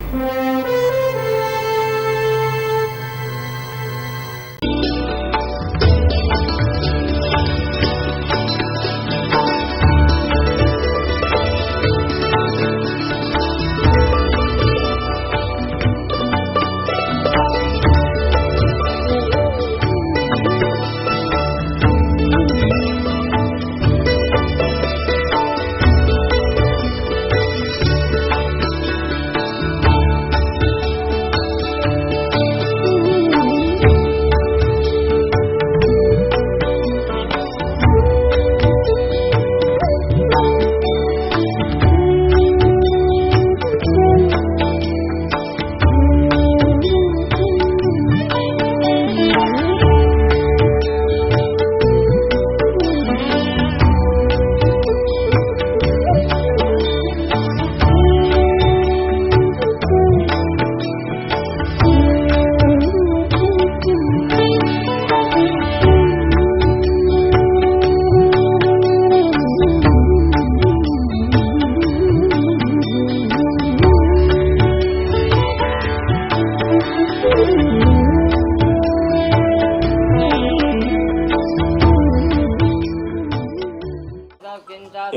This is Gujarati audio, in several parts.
એ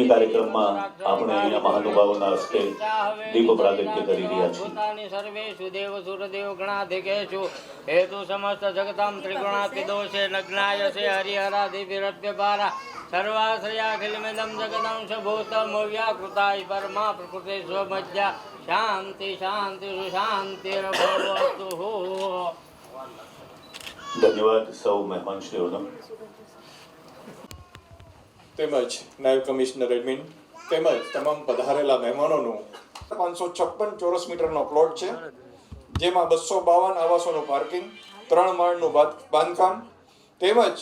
કાર્યક્રમમાં આપણે અહીંયા મહાનુભાવોના હસ્તે દીપ પ્રાગટ્ય કરી રહ્યા છીએ. સર્વેષુ દેવ સુરદેવ ગણાધિકેષુ હેતુ સમસ્ત જગતામ ત્રિગુણાતિદોષે નગ્નાય સે હરિહરાધિપિરત્યપારા સર્વાશ્રયાખિલમિદં જગદંશ ભૂતમ વ્યાકૃતાય પરમા પ્રકૃતિ સ્વમજ્જા શાંતિ શાંતિ શાંતિર્ભવતુ. ધન્યવાદ સૌ મહેમાનશ્રીઓનો. તેમજ નાયબ કમિશનર એડમિન તેમજ તમામ પધારેલા મહેમાનોનું 556 ચોરસ મીટરનો પ્લોટ છે, જેમાં 252 આવાસોનું પાર્કિંગ, 3 માળનું બાંધકામ તેમજ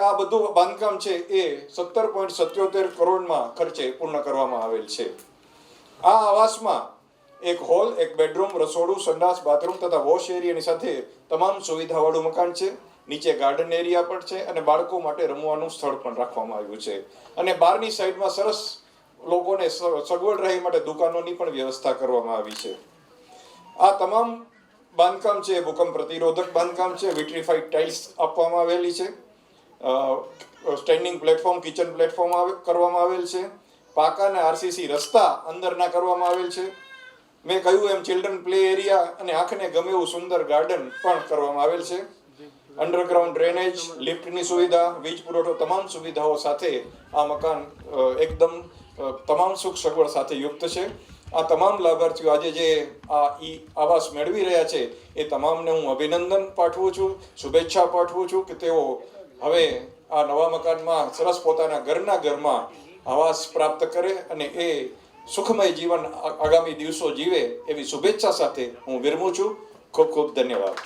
આ બધું બાંધકામ છે એ 17.77 કરોડમાં ખર્ચે પૂર્ણ કરવામાં આવેલ છે. આ આવાસમાં એક હોલ, એક બેડરૂમ, રસોડું, સંડાસ, બાથરૂમ તથા વોશ એરિયાની સાથે તમામ સુવિધાવાળું મકાન છે. નીચે ગાર્ડન એરિયા પણ છે અને બાળકો માટે રમવાનું સ્થળ પણ રાખવામાં આવ્યું છે. અને બહારની સાઈડમાં સરસ લોકોને સગવડ રહે માટે દુકાનોની પણ વ્યવસ્થા કરવામાં આવી છે. આ તમામ બાંધકામ છે ભૂકંપ પ્રતિરોધક બાંધકામ છે. વિટ્રીફાઈડ ટાઇલ્સ આપવામાં આવેલી છે. સ્ટેન્ડિંગ પ્લેટફોર્મ, કિચન પ્લેટફોર્મ કરવામાં આવેલ છે. પાકા અને આરસીસી રસ્તા અંદરના કરવામાં આવેલ છે. મેં કહ્યું એમ ચિલ્ડ્રન પ્લે એરિયા અને આંખને ગમે એવું સુંદર ગાર્ડન પણ કરવામાં આવેલ છે. અંડરગ્રાઉન્ડ ડ્રેનેજ, લિફ્ટની સુવિધા, વીજ પુરવઠો, તમામ સુવિધાઓ સાથે આ મકાન એકદમ તમામ સુખ સગવડ સાથે યુક્ત છે. આ તમામ લાભાર્થીઓ આજે જે આ આવાસ મેળવી રહ્યા છે એ તમામને હું અભિનંદન પાઠવું છું, શુભેચ્છા પાઠવું છું કે તેઓ હવે આ નવા મકાનમાં સરસ પોતાના ઘરમાં આવાસ પ્રાપ્ત કરે અને એ સુખમય જીવન આગામી દિવસો જીવે એવી શુભેચ્છા સાથે હું વિરમું છું. ખૂબ ખૂબ ધન્યવાદ.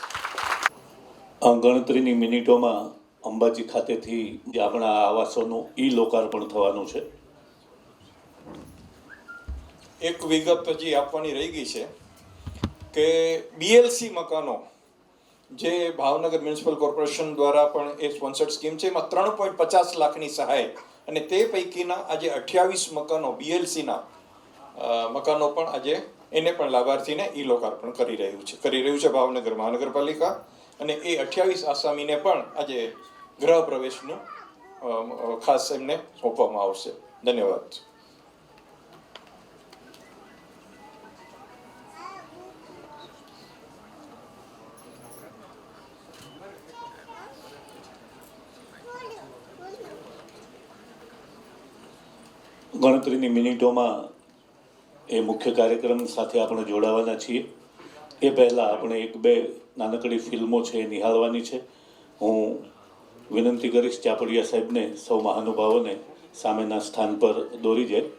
ગણતરીની મિનિટોમાં અંબાજી ખાતેથી આપણા આવાસોનું લોકાર્પણ થવાનું છે. એક વિગત હજી આપવાની રહી ગઈ છે કે બીએલસી મકાનો જે ભાવનગર મ્યુનિસિપલ કોર્પોરેશન દ્વારા પણ એ સ્પોન્સર્ડ સ્કીમ છે, એમાં 3.50 લાખની સહાય અને તે પૈકીના આજે 28 મકાનો બીએલસીના મકાનો પણ આજે એને પણ લાભાર્થીને લોકાર્પણ કરી રહ્યું છે ભાવનગર મહાનગરપાલિકા. અને એ 28 આસામીને પણ આજે ગૃહ પ્રવેશનું ખાસ એમને સોંપવામાં આવશે. ધન્યવાદ. ગણતરીની મિનિટોમાં એ મુખ્ય કાર્યક્રમ સાથે આપણે જોડાવાના છીએ. એ પહેલાં આપણે 1-2 નાનકડી ફિલ્મો છે એ નિહાળવાની છે. હું વિનંતી કરીશ ચાપડિયા સાહેબને સૌ મહાનુભાવોને સામેના સ્થાન પર દોરી જાય.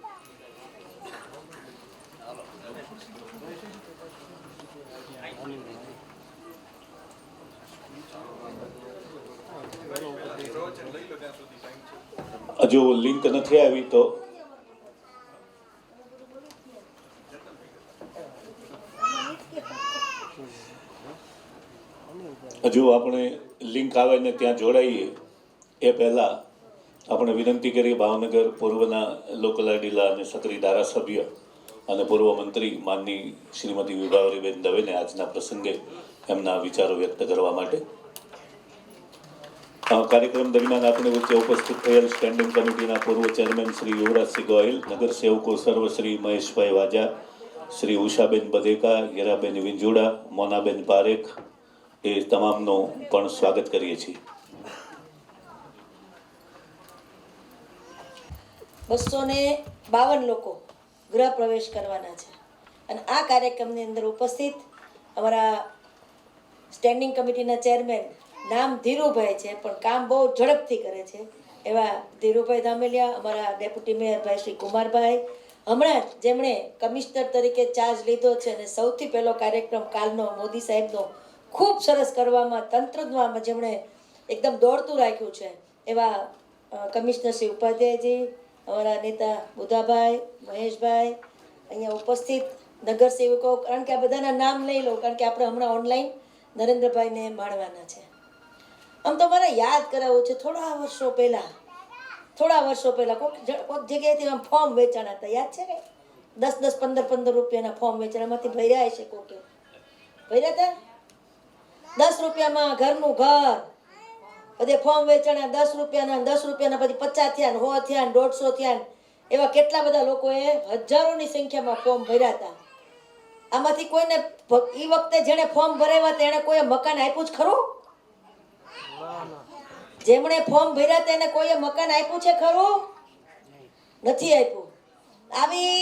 જો લિંક નથી આવી તો હજુ આપણે લિંક આવે ને ત્યાં જોડાઈએ એ પહેલાં આપણે વિનંતી કરીએ ભાવનગર પૂર્વના લોકલાડીલા અને સક્રિય ધારાસભ્ય અને પૂર્વ મંત્રી માનની શ્રીમતી વિભાવરીબેન દવેને આજના પ્રસંગે એમના વિચારો વ્યક્ત કરવા માટે. કાર્યક્રમ દરમિયાન આપણી વચ્ચે ઉપસ્થિત થયેલ સ્ટેન્ડિંગ કમિટીના પૂર્વ ચેરમેન શ્રી યુવરાજસિંહ ગોહિલ, નગરસેવકો સર્વ શ્રી મહેશભાઈ વાજા, શ્રી ઉષાબેન બધેકા, હીરાબેન વિંજુડા, મોનાબેન પારેખ એ તમામનું પણ સ્વાગત કરીએ છીએ. 252 લોકો ગૃહ પ્રવેશ કરવાના છે અને આ કાર્યક્રમની અંદર ઉપસ્થિત અમારા સ્ટેન્ડિંગ કમિટીના ચેરમેન નામ ધીરુભાઈ છે પણ કામ બહુ ઝડપથી કરે છે એવા ધીરુભાઈ ધામેલિયા, અમારા ડેપ્યુટી મેયર ભાઈ શ્રી કુમારભાઈ, હમણાં જ જેમણે કમિશનર તરીકે ચાર્જ લીધો છે અને સૌથી પહેલો કાર્યક્રમ કાલનો મોદી સાહેબનો ખૂબ સરસ કરવામાં તંત્રમાં જેમણે એકદમ દોડતું રાખ્યું છે એવા કમિશનર શ્રી ઉપાધ્યાયજી, અમારા નેતા બુધાભાઈ, મહેશભાઈ, અહીંયા ઉપસ્થિત નગરસેવકો, કારણ કે આ બધાના નામ લઈ લો કારણ કે આપણે હમણાં ઓનલાઈન નરેન્દ્રભાઈને માણવાના છે. આમ તો મારે યાદ કરાવવું છે, થોડા વર્ષો પહેલાં કોઈક જગ્યાએથી આમ ફોર્મ વેચાણા હતા, યાદ છે કે 10-10, 15-15 રૂપિયાના ફોર્મ વેચાણામાંથી ભર્યા છે કોકે ભર્યા હતા 10 રૂપિયામાં ઘરનું ઘર બધે ફોર્મ વેચાણા 10 રૂપિયાના પછી 50 થયા, 100 થયા, 150 થયા, એવા કેટલા બધા લોકોએ હજારોની સંખ્યામાં ફોર્મ ભર્યા હતા. આમાંથી કોઈને એ વખતે જેણે ફોર્મ ભરાવ્યા તેણે કોઈએ મકાન આપ્યું જ ખરું? જેમણે ફોર્મ ભર્યા તેને કોઈએ મકાન આપ્યું છે ખરું? નથી આપ્યું. આવી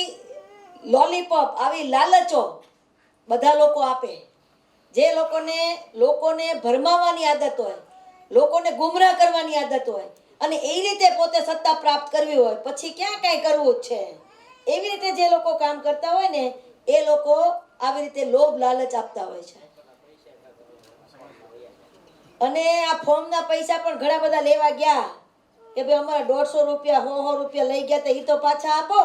લોલીપોપ, આવી લાલચો બધા લોકો આપે, જે લોકોને ભરમાવાની આદત હોય, લોકોને ગુમરાહ કરવાની આદત હોય અને એ રીતે પોતે સત્તા પ્રાપ્ત કરવી હોય, પછી ક્યાં કાંઈ કરવું જ છે, એવી રીતે જે લોકો કામ કરતા હોય ને એ લોકો આવી રીતે લોભ લાલચ આપતા હોય છે. અને આ ફોર્મના પૈસા પણ ઘણા બધા લેવા ગયા કે ભાઈ અમારા 150 રૂપિયા 100 રૂપિયા લઈ ગયા તો એ તો પાછા આપો.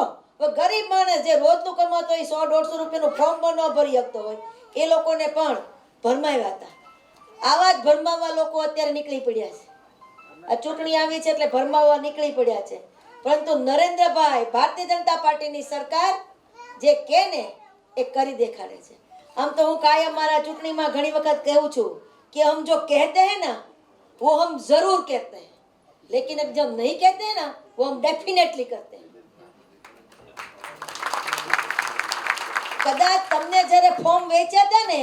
ગરીબ માણસ જે રોજનું કમાતો હોય 100-150 રૂપિયાનું ફોર્મ પણ ન ભરી શકતો હોય એ લોકોને પણ ભરમાવ્યા હતા. આવા જ ભરમાવા લોકો અત્યારે નીકળી પડ્યા છે. આ ચૂંટણી આવી છે એટલે ભરમાવા નીકળી પડ્યા છે. પરંતુ નરેન્દ્રભાઈ, ભારતીય જનતા પાર્ટીની સરકાર જે કહે ને એ કરી દેખાડે છે. આમ તો હું કાયમ મારા ચૂંટણીમાં ઘણી વખત કહું છું कि हम जो कहते हैं ना वो हम जरूर कहते हैं, लेकिन अब जब नहीं कहते हैं ना वो हम डेफिनेटली करते हैं. કદાચ તમને જ્યારે ફોર્મ વેચ્યા હતા ને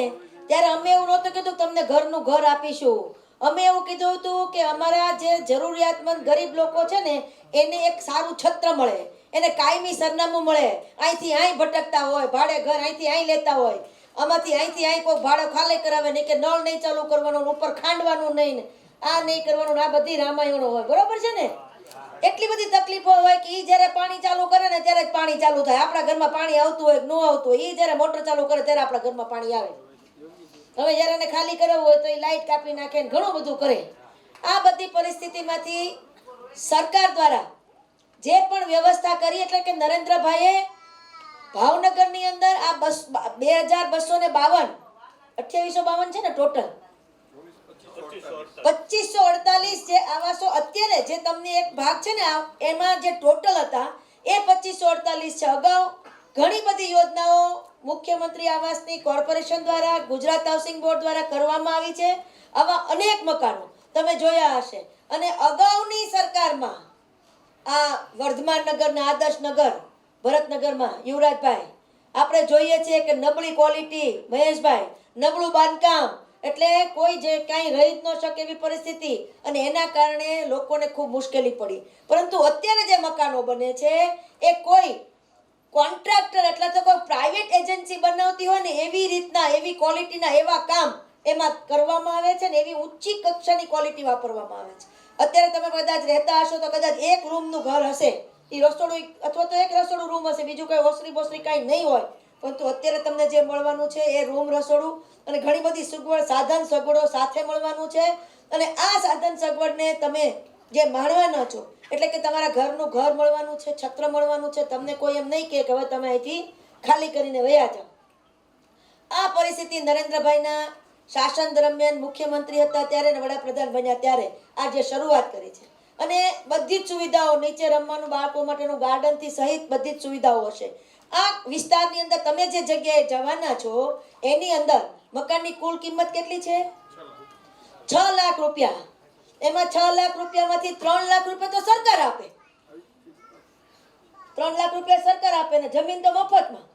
ત્યારે અમે એવું નહોતું કીધું તમને ઘરનું ઘર આપીશું. અમે એવું કીધું હતું કે અમારા જે જરૂરિયાતમંદ ગરીબ લોકો છે ને એને એક સારું છત્ર મળે, એને કાયમી સરનામું મળે, અહીંથી અહીં ભટકતા હોય, ભાડે ઘર અહીંથી અહીં લેતા હોય, આમાંથી અહીંથી અહીં કોઈ ભાડો ખાલી કરાવે નહીં, કે નળ નહીં ચાલુ કરવાનું, ઉપર ખાંડવાનું નહીં, ને આ નહીં કરવાનું, આ બધી રામાયણો હોય, બરોબર છે ને? એટલી બધી તકલીફો હોય કે એ જ્યારે પાણી ચાલુ કરે ને ત્યારે જ પાણી ચાલુ થાય. આપણા ઘરમાં પાણી આવતું હોય કે ન આવતું હોય, એ જ્યારે મોટર ચાલુ કરે ત્યારે આપણા ઘરમાં પાણી આવે. હવે જ્યારે એને ખાલી કરાવવું હોય તો એ લાઇટ કાપી નાખે ને ઘણું બધું કરે. આ બધી પરિસ્થિતિમાંથી સરકાર દ્વારા જે પણ વ્યવસ્થા કરી, એટલે કે નરેન્દ્રભાઈએ ભાવનગરની અંદર આ 2252 2852 છે ને ટોટલ 2548 જે આવાસો અત્યારે જે તમને એક ભાગ છે ને એમાં જે ટોટલ હતા એ 2548 છે. અગાઉ ઘણી બધી યોજનાઓ મુખ્યમંત્રી આવાસની કોર્પોરેશન દ્વારા, ગુજરાત હાઉસિંગ બોર્ડ દ્વારા કરવામાં આવી છે. આવા અનેક મકાનો તમે જોયા હશે. અને અગાઉની સરકારમાં આ વર્ધમાન નગરના આદર્શ નગર ભરતનગરમાં યુવરાજભાઈ આપણે જોઈએ છીએ કે નબળી ક્વોલિટી, મહેશભાઈ નબળું બાંધકામ, એટલે કોઈ જે કાંઈ રહી જ ન શકે એવી પરિસ્થિતિ, અને એના કારણે લોકોને ખૂબ મુશ્કેલી પડી. પરંતુ અત્યારે જે મકાનો બને છે એ કોઈ કોન્ટ્રાક્ટર એટલે તો કોઈ પ્રાઇવેટ એજન્સી બનાવતી હોય ને એવી રીતના, એવી ક્વોલિટીના એવા કામ એમાં કરવામાં આવે છે ને એવી ઊંચી કક્ષાની ક્વોલિટી વાપરવામાં આવે છે. અત્યારે તમે કદાચ રહેતા હશો તો કદાચ એક રૂમનું ઘર હશે, એ રસોડું અથવા તો એક રસોડું રૂમ હશે, બીજું કંઈ ઓસરી બોસરી કાંઈ નહીં હોય. પરંતુ અત્યારે તમને જે મળવાનું છે એ રૂમ, રસોડું અને ઘણી બધી સગવડ, સાધન સગવડો સાથે મળવાનું છે. અને આ સાધન સગવડને તમે જે માણવાના છો, એટલે કે તમારા ઘરનું ઘર મળવાનું છે, છત્ર મળવાનું છે. તમને કોઈ એમ નહીં કે હવે તમે અહીંથી ખાલી કરીને વયા જાઓ. આ પરિસ્થિતિ નરેન્દ્રભાઈના શાસન દરમિયાન મુખ્યમંત્રી હતા ત્યારે ને વડાપ્રધાન બન્યા ત્યારે આ જે શરૂઆત કરી છે. અને બધી જ સુવિધાઓ, નીચે રમવાનું બાળકો માટેનું ગાર્ડનથી સહિત બધી જ સુવિધાઓ હશે. આ વિસ્તારની અંદર તમે જે જગ્યાએ જવાના છો એની અંદર મકાનની કુલ કિંમત કેટલી છે? 6 લાખ રૂપિયા. એમાં 6 લાખ રૂપિયામાંથી 3 લાખ રૂપિયા તો સરકાર આપે. 3 લાખ રૂપિયા સરકાર આપે ને જમીન તો મફતમાં.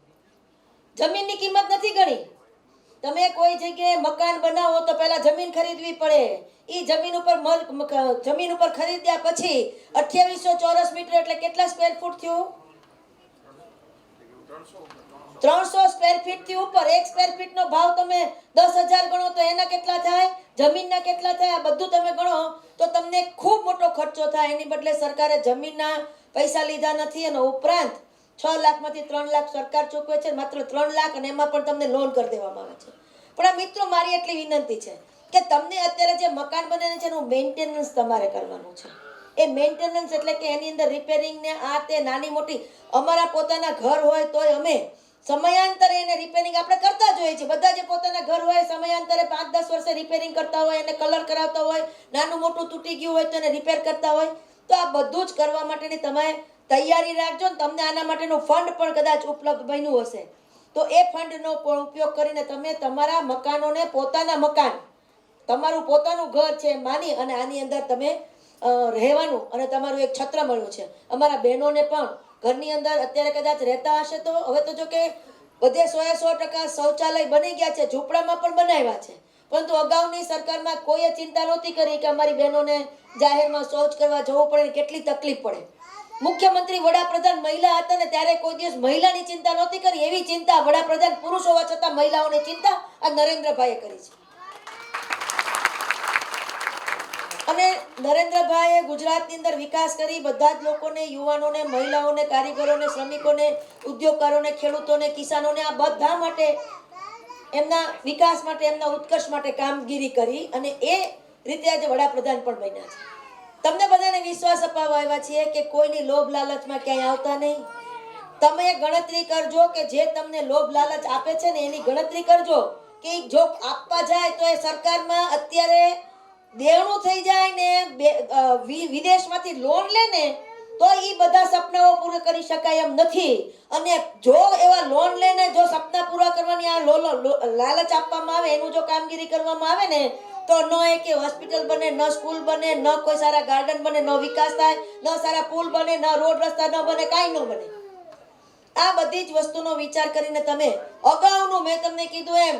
જમીનની કિંમત નથી ગણી. તમે કોઈ જગ્યાએ મકાન બનાવો તો પહેલા જમીન ખરીદવી પડે. ઈ જમીન ઉપર ખરીદ્યા પછી 2800 ચોરસ મીટર એટલે કેટલા સ્ક્વેર ફૂટ થયું? 300 સ્ક્વેર ફીટ થી ઉપર. 1 સ્ક્વેર ફીટ નો ભાવ તમે 10,000 ગણો તો એના કેટલા થાય? જમીનના કેટલા થાય? આ બધું તમે ગણો તો તમને ખૂબ મોટો ખર્ચો થાય. એની બદલે સરકારે જમીનના પૈસા લીધા નથી અને ઉપરાંત 6 લાખમાંથી 3 લાખ સરકાર ચૂકવે છે, માત્ર 3 લાખ, અને એમાં પણ તમને લોન કરી દેવામાં આવે છે. પણ આ મિત્રો મારી એટલી વિનંતી છે કે તમને અત્યારે જે મકાન બને છે એનું મેન્ટેનન્સ તમારે કરવાનું છે. એ મેન્ટેનન્સ એટલે કે એની અંદર રિપેરિંગ ને આ તે નાની મોટી, અમારા પોતાના ઘર હોય તોય અમે સમયાંતરે એને રિપેરિંગ આપણે કરતા જ હોઈએ છીએ. બધા જે પોતાના ઘર હોય સમયાંતરે 5-10 વર્ષે રિપેરિંગ કરતા હોય, એને કલર કરાવતા હોય, નાનું મોટું તૂટી ગયું હોય તો એને રિપેર કરતા હોય. તો આ બધું જ કરવા માટેની તમે તૈયારી રાખજો ને તમને આના માટેનું ફંડ પણ કદાચ ઉપલબ્ધ બન્યું હશે તો એ ફંડનો પણ ઉપયોગ કરીને તમે તમારા મકાનોને, પોતાના મકાન, તમારું પોતાનું ઘર છે માની અને આની અંદર તમે રહેવાનું અને તમારું એક છત્ર મળ્યું છે. અમારા બહેનોને પણ ઘરની અંદર અત્યારે કદાચ રહેતા હશે તો હવે તો જો કે બધે 100% શૌચાલય બની ગયા છે, ઝૂંપડામાં પણ બનાવ્યા છે, પરંતુ અગાઉની સરકારમાં કોઈએ ચિંતા નહોતી કરી કે અમારી બહેનોને જાહેરમાં શૌચ કરવા જવું પડે, કેટલી તકલીફ પડે. મુખ્યમંત્રી વડાપ્રધાન મહિલા હતા ને ત્યારે કોઈ દિવસ મહિલાની ચિંતા નહોતી કરી. એવી ચિંતા વડાપ્રધાન પુરુષ હોવા છતાં મહિલાઓની ચિંતા આ નરેન્દ્રભાઈએ કરી છે. અને નરેન્દ્રભાઈએ ગુજરાતની અંદર વિકાસ કરી બધા જ લોકોને, યુવાનોને, મહિલાઓને, કારીગરોને, શ્રમિકોને, ઉદ્યોગકારોને, ખેડૂતોને, કિસાનોને આ બધા માટે એમના વિકાસ માટે, એમના ઉત્કર્ષ માટે કામગીરી કરી અને એ રીતે આજે વડાપ્રધાન પણ બન્યા છે. તમને બધાને વિશ્વાસ અપાવવા આવ્યા છીએ કે કોઈની લોભ લાલચમાં ક્યાંય આવતા નહીં. તમે ગણતરી કરજો કે જે તમને લોભ લાલચ આપે છે ને એની ગણતરી કરજો કે જો આપવા જાય તો એ સરકારમાં અત્યારે દેણું થઈ જાય ને વિદેશમાંથી લોન લે ને તો એ બધા સપનાઓ પૂરા કરી શકાય એમ નથી. અને જો એવા લોન લઈને જો સપના પૂરા કરવાની આ લાલચ આપવામાં આવે, એનું જો કામગીરી કરવામાં આવે ને તો ન એક હોસ્પિટલ બને, ન સ્કૂલ બને, ન કોઈ સારા ગાર્ડન બને, ન વિકાસ થાય, ન સારા પુલ બને, ન રોડ રસ્તા ન બને, કાંઈ ન બને. આ બધી જ વસ્તુનો વિચાર કરીને તમે અગાઉનું મેં તમને કીધું એમ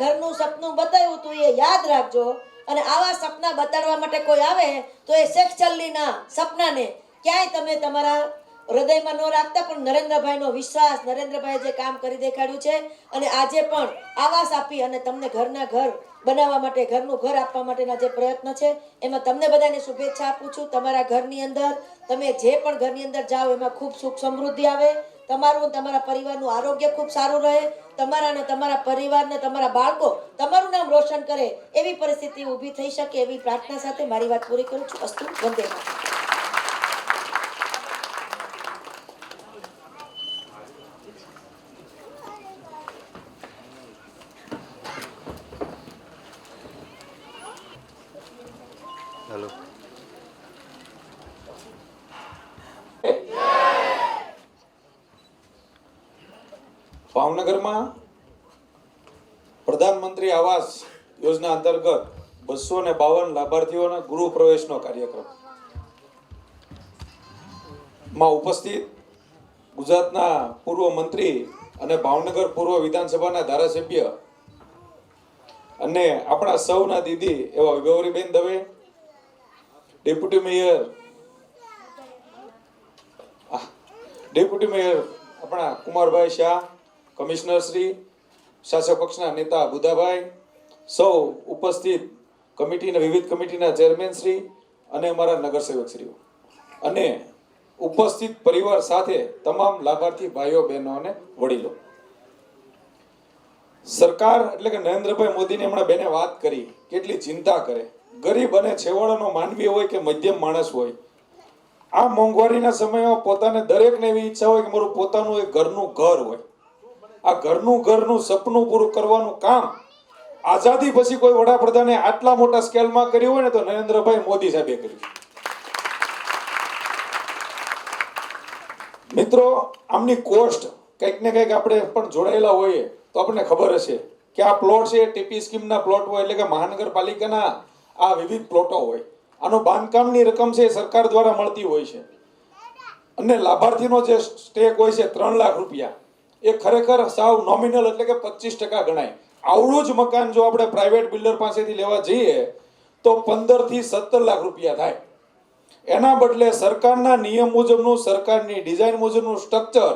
ઘરનું સપનું બતાવ્યું હતું એ યાદ રાખજો. અને આવા સપના બતાડવા માટે કોઈ આવે તો એ શેખચલ્લીના સપનાને ક્યાંય તમે તમારા હૃદયમાં ન રાખતા, પણ નરેન્દ્રભાઈનો વિશ્વાસ, નરેન્દ્રભાઈએ જે કામ કરી દેખાડ્યું છે અને આજે પણ આવાસ આપી અને તમને ઘરના ઘર બનાવવા માટે, ઘરનું ઘર આપવા માટેના જે પ્રયત્ન છે એમાં તમને બધાને શુભેચ્છા આપું છું. તમારા ઘરની અંદર તમે જે પણ ઘરની અંદર જાઓ એમાં ખૂબ સુખ સમૃદ્ધિ આવે, તમારું તમારા પરિવારનું આરોગ્ય ખૂબ સારું રહે, તમારા અને તમારા પરિવારને, તમારા બાળકો તમારું નામ રોશન કરે એવી પરિસ્થિતિ ઊભી થઈ શકે એવી પ્રાર્થના સાથે મારી વાત પૂરી કરું છું. અસ્તુ. વંદે માતરમ. હેલો. ભાવનગરમાં પ્રધાનમંત્રી આવાસ યોજના અંતર્ગત 252 લાભાર્થીઓના ગૃહ પ્રવેશનો કાર્યક્રમ માં ઉપસ્થિત ગુજરાતના પૂર્વ મંત્રી અને ભાવનગર પૂર્વ વિધાનસભાના ધારાસભ્ય અને આપણા સૌના દીદી એવા ગૌરીબેન દવે, ડેપ્યુટી મેયર આપણા કુમારભાઈ શાહ, કમિશનર શ્રી, શાસક પક્ષના નેતા બુધાભાઈ, સૌ ઉપસ્થિત કમિટીના વિવિધ કમિટીના ચેરમેન શ્રી અને અમારા નગરસેવક શ્રીઓ અને ઉપસ્થિત પરિવાર સાથે તમામ લાભાર્થી ભાઈઓ બહેનો અને વડીલો. સરકાર એટલે કે નરેન્દ્રભાઈ મોદીને હમણાં બેને વાત કરી કેટલી ચિંતા કરે. ગરીબ અને છેવાડાનો માનવી હોય કે મધ્યમ માણસ હોય, આ મોંઘવારીના સમયમાં પોતાને દરેકને એવી ઈચ્છા હોય કે મારું પોતાનું એક ઘરનું ઘર હોય. આ ઘરનું સપનું પૂરું કરવાનું કામ આઝાદી પછી કોઈ વડાપ્રધાને આટલા મોટા સ્કેલમાં કર્યું હોય ને તો નરેન્દ્રભાઈ મોદી સાહેબે કર્યું. મિત્રો, આમની કોસ્ટ કંઈક ને કંઈક આપણે પણ જોડાયેલા હોઈએ તો આપણને ખબર હશે કે આ પ્લોટ છે એ ટીપી સ્કીમના પ્લોટ હોય, એટલે કે મહાનગરપાલિકાના આ વિવિધ પ્લોટો હોય. આનો બાંધકામની રકમ છે એ સરકાર દ્વારા મળતી હોય છે અને લાભાર્થીનો જે સ્ટેક હોય છે 3 લાખ રૂપિયા, એ ખરેખર સાવ નોમિનલ એટલે કે 25% ગણાય. આવડું જ મકાન જો આપણે પ્રાઇવેટ બિલ્ડર પાસેથી લેવા જઈએ તો 15 થી 17 લાખ રૂપિયા થાય. એના બદલે સરકારના નિયમ મુજબનું, સરકારની ડિઝાઇન મુજબનું સ્ટ્રક્ચર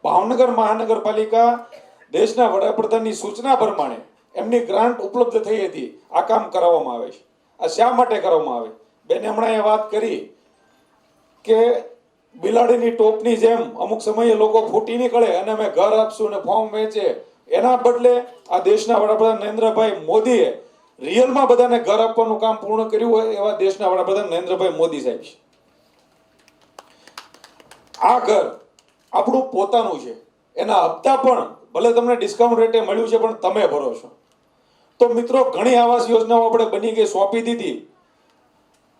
ભાવનગર મહાનગરપાલિકા દેશના વડાપ્રધાનની સૂચના પ્રમાણે એમની ગ્રાન્ટ ઉપલબ્ધ થઈ હતી, આ કામ કરાવવામાં આવે છે. આ શા માટે કરવામાં આવે? બેને હમણાં એ વાત કરી કે બિલાડીની ટોપની જેમ અમુક સમયે લોકો ફૂટી નીકળે અને અમે ઘર આપશું અને ફોર્મ વેચે. એના બદલે આ દેશના વડાપ્રધાન નરેન્દ્રભાઈ મોદીએ રિયલમાં બધાને ઘર આપવાનું કામ પૂર્ણ કર્યું હોય એવા દેશના વડાપ્રધાન નરેન્દ્રભાઈ મોદી સાહેબ છે. આ ઘર આપણું પોતાનું છે, એના હપ્તા પણ ભલે તમને ડિસ્કાઉન્ટ રેટે મળ્યું છે પણ તમે ભરો છો. તો મિત્રો, ઘણી આવાસ યોજનાઓ આપણે બની ગઈ, સોંપી દીધી,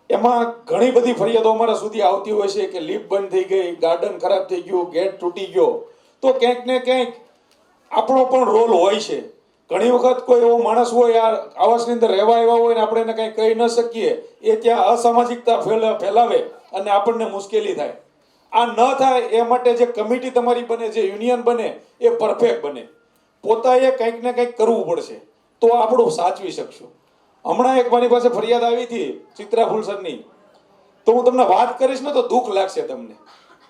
એમાં ઘણી બધી ફરિયાદો અમારા સુધી આવતી હોય છે કે લિફ્ટ બંધ થઈ ગઈ, ગાર્ડન ખરાબ થઈ ગયું, ગેટ તૂટી ગયો. તો ક્યાંક ને ક્યાંક આપણો પણ રોલ હોય છે. ઘણી વખત કોઈ એવો માણસ હોય આ આવાસની અંદર રહેવા આવ્યા હોય ને આપણે એને કંઈ કહી ન શકીએ, એ ત્યાં અસામાજિકતા ફેલાવે અને આપણને મુશ્કેલી થાય. આ ન થાય એ માટે જે કમિટી તમારી બને, જે યુનિયન બને, એ પરફેક્ટ બને. પોતાએ કંઈક ને કંઈક કરવું પડશે તો આપણું સાચવી શકશું. હમણાં એક મારી પાસે ફરિયાદ આવી હતી ચિત્રા ફુલસરની, તો હું તમને વાત કરીશ ને તો દુઃખ લાગશે તમને.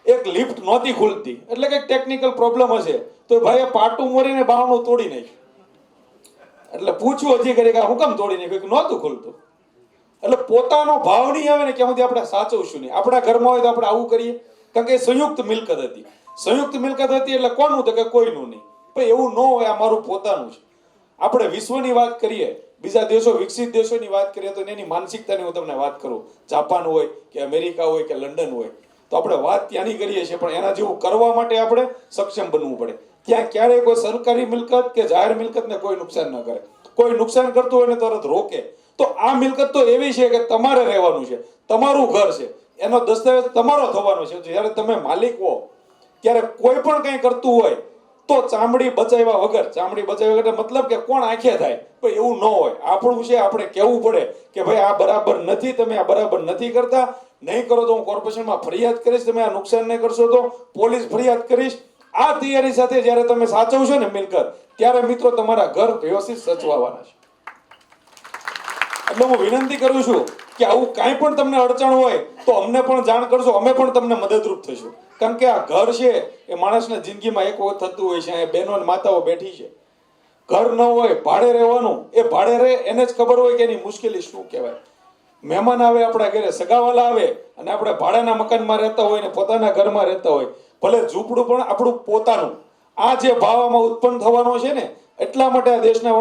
એક લિફ્ટ નહોતી ખુલતી, એટલે કંઈક ટેકનિકલ પ્રોબ્લેમ હશે, તો ભાઈએ પાટું મોરીને બારણું તોડી નાખ્યું. એટલે પૂછ્યું હજી કરી કે હું કામ તોડી નાખ્યું? કે નહોતું ખુલતું. એટલે પોતાનો ભાવ નહીં આવે ને ક્યાં સુધી આપણે સાચવશું નહીં. આપણા ઘરમાં હોય તો આપણે આવું કરીએ, કારણ કે સંયુક્ત મિલકત હતી. સંયુક્ત મિલકત હતી એટલે કોનું? તો કે કોઈનું નહીં. પણ એવું ન હોય, આ મારું પોતાનું છે. આપણે વિશ્વની વાત કરીએ, બીજા દેશો, વિકસિત દેશોની વાત કરીએ તો એની માનસિકતાની હું તમને વાત કરું, જાપાન હોય કે અમેરિકા હોય કે લંડન હોય, તો આપણે વાત ત્યાંની કરીએ છીએ, પણ એના જેવું કરવા માટે આપણે સક્ષમ બનવું પડે. ત્યાં ક્યારેય કોઈ સરકારી મિલકત કે જાહેર મિલકતને કોઈ નુકસાન ન કરે. કોઈ નુકસાન કરતું હોય ને તરત રોકે. તો આ મિલકત તો એવી છે કે તમારે રહેવાનું છે, તમારું ઘર છે, એનો દસ્તાવેજ તમારો થવાનો છે. જ્યારે તમે માલિક હો ત્યારે કોઈ પણ કંઈ કરતું હોય તો ચામડી બચાવ્યા વગર, ચામડી બચાવ્યા વગર મતલબ કે કોણ આંખે થાય, પણ એવું ન હોય. આપણું છે, આપણે કહેવું પડે કે ભાઈ આ બરાબર નથી, તમે આ બરાબર નથી કરતા, નહીં કરો તો હું કોર્પોરેશનમાં ફરિયાદ કરીશ, તમે આ નુકસાન નહીં કરશો તો પોલીસ ફરિયાદ કરીશ. આ તૈયારી સાથે જ્યારે તમે સાચવશો ને મિલકત, ત્યારે મિત્રો તમારા ઘર વ્યવસ્થિત સચવાવાના છે. એટલે હું વિનંતી કરું છું કે આવું કાંઈ પણ તમને અડચણ હોય તો અમને પણ જાણ કરશો, અમે પણ તમને મદદરૂપ થઈશું. કારણ કે આ ઘર છે એ માણસના જિંદગીમાં એક વખત થતું હોય છે. અહીંયા બહેનો અને માતાઓ બેઠી છે, ઘર ન હોય, ભાડે રહેવાનું, એ ભાડે રહે એને જ ખબર હોય કે એની મુશ્કેલી શું કહેવાય. મહેમાન આવે આપણા ઘરે, સગાવાલા આવે અને આપણે ભાડાના મકાનમાં રહેતા હોય ને પોતાના ઘરમાં રહેતા હોય, ભલે ઝૂંપડું પણ આપણું પોતાનું. આ જે ભાવ આમાં ઉત્પન્ન થવાનો છે ને, એટલા માટે આ દેશના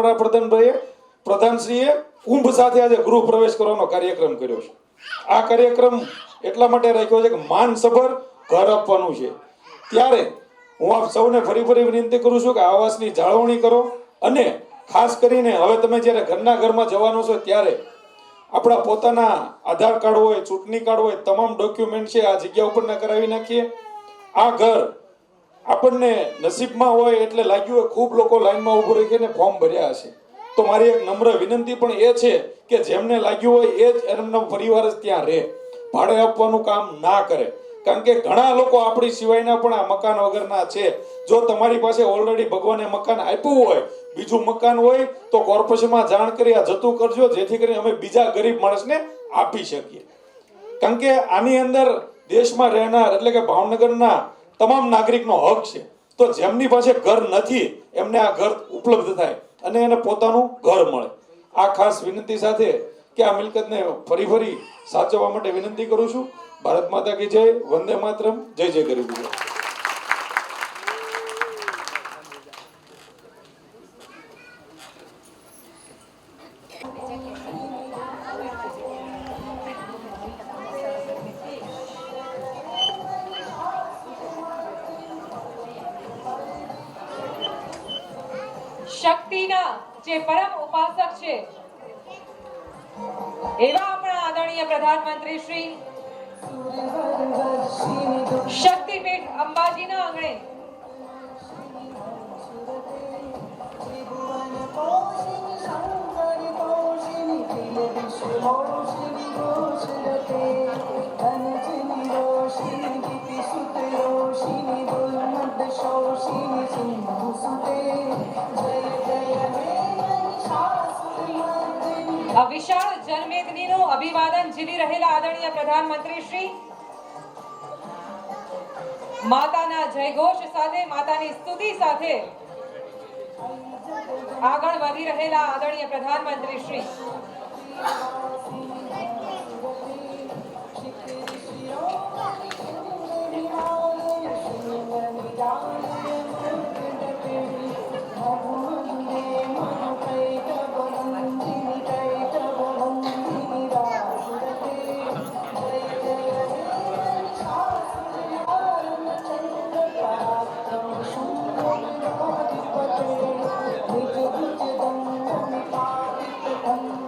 પ્રધાનશ્રીએ કુંભ સાથે આજે ગૃહ પ્રવેશ કરવાનો કાર્યક્રમ કર્યો છે. આ કાર્યક્રમ એટલા માટે રાખ્યો છે કે માનસભર ઘર આપવાનું છે. ત્યારે હું આપ સૌને ફરી વિનંતી કરું છું કે આવાસની જાળવણી કરો અને ખાસ કરીને હવે તમે જ્યારે ઘરમાં જવાનો છો ત્યારે આપણા પોતાના આધાર કાર્ડ હોય, ચૂંટણી કાર્ડ હોય, તમામ ડોક્યુમેન્ટ છે આ જગ્યા ઉપર ના કરાવી નાખીએ. આ ઘર આપણને નસીબમાં હોય એટલે લાગ્યું હોય ખૂબ લોકો લાઈનમાં ઊભું રહીને ફોર્મ ભર્યા હશે, તો મારી એક નમ્ર વિનંતી પણ એ છે કે જેમને લાગ્યું હોય એ જ એમનો પરિવાર જ ત્યાં રહે, ભાડે આપવાનું કામ ના કરે. કારણ કે ઘણા લોકો આપણી સિવાયના પણ આ મકાન વગરના છે. જો તમારી પાસે ઓલરેડી ભગવાને મકાન આપ્યું હોય, બીજું મકાન હોય તો કોર્પોરેશનમાં જાણ કરી આ જતું કરજો, જેથી કરીને અમે બીજા ગરીબ માણસને આપી શકીએ. કારણ કે આની અંદર દેશમાં રહેનાર એટલે કે ભાવનગરના તમામ નાગરિકનો હક છે. તો જેમની પાસે ઘર નથી એમને આ ઘર ઉપલબ્ધ થાય અને એને પોતાનું ઘર મળે. આ ખાસ વિનંતી સાથે કે આ મિલકતને ફરી સાચવવા માટે વિનંતી કરું છું. ભારત માતા કી જય, વંદે માતરમ, જય જય ગરીબ ગુજરાત. શક્તિના જે પરમ ઉપાસક છે એવા આપણા આદરણીય પ્રધાનમંત્રી શ્રી શક્તિપીઠ અંબાજીના આંગણે આ વિશાળ જનમેદનીનું અભિવાદન ઝીલી રહેલા આદરણીય પ્રધાનમંત્રી શ્રી માતાના જયઘોષ સાથે, માતાની સ્તુતિ સાથે આગળ વધી રહેલા આદરણીય પ્રધાનમંત્રી શ્રી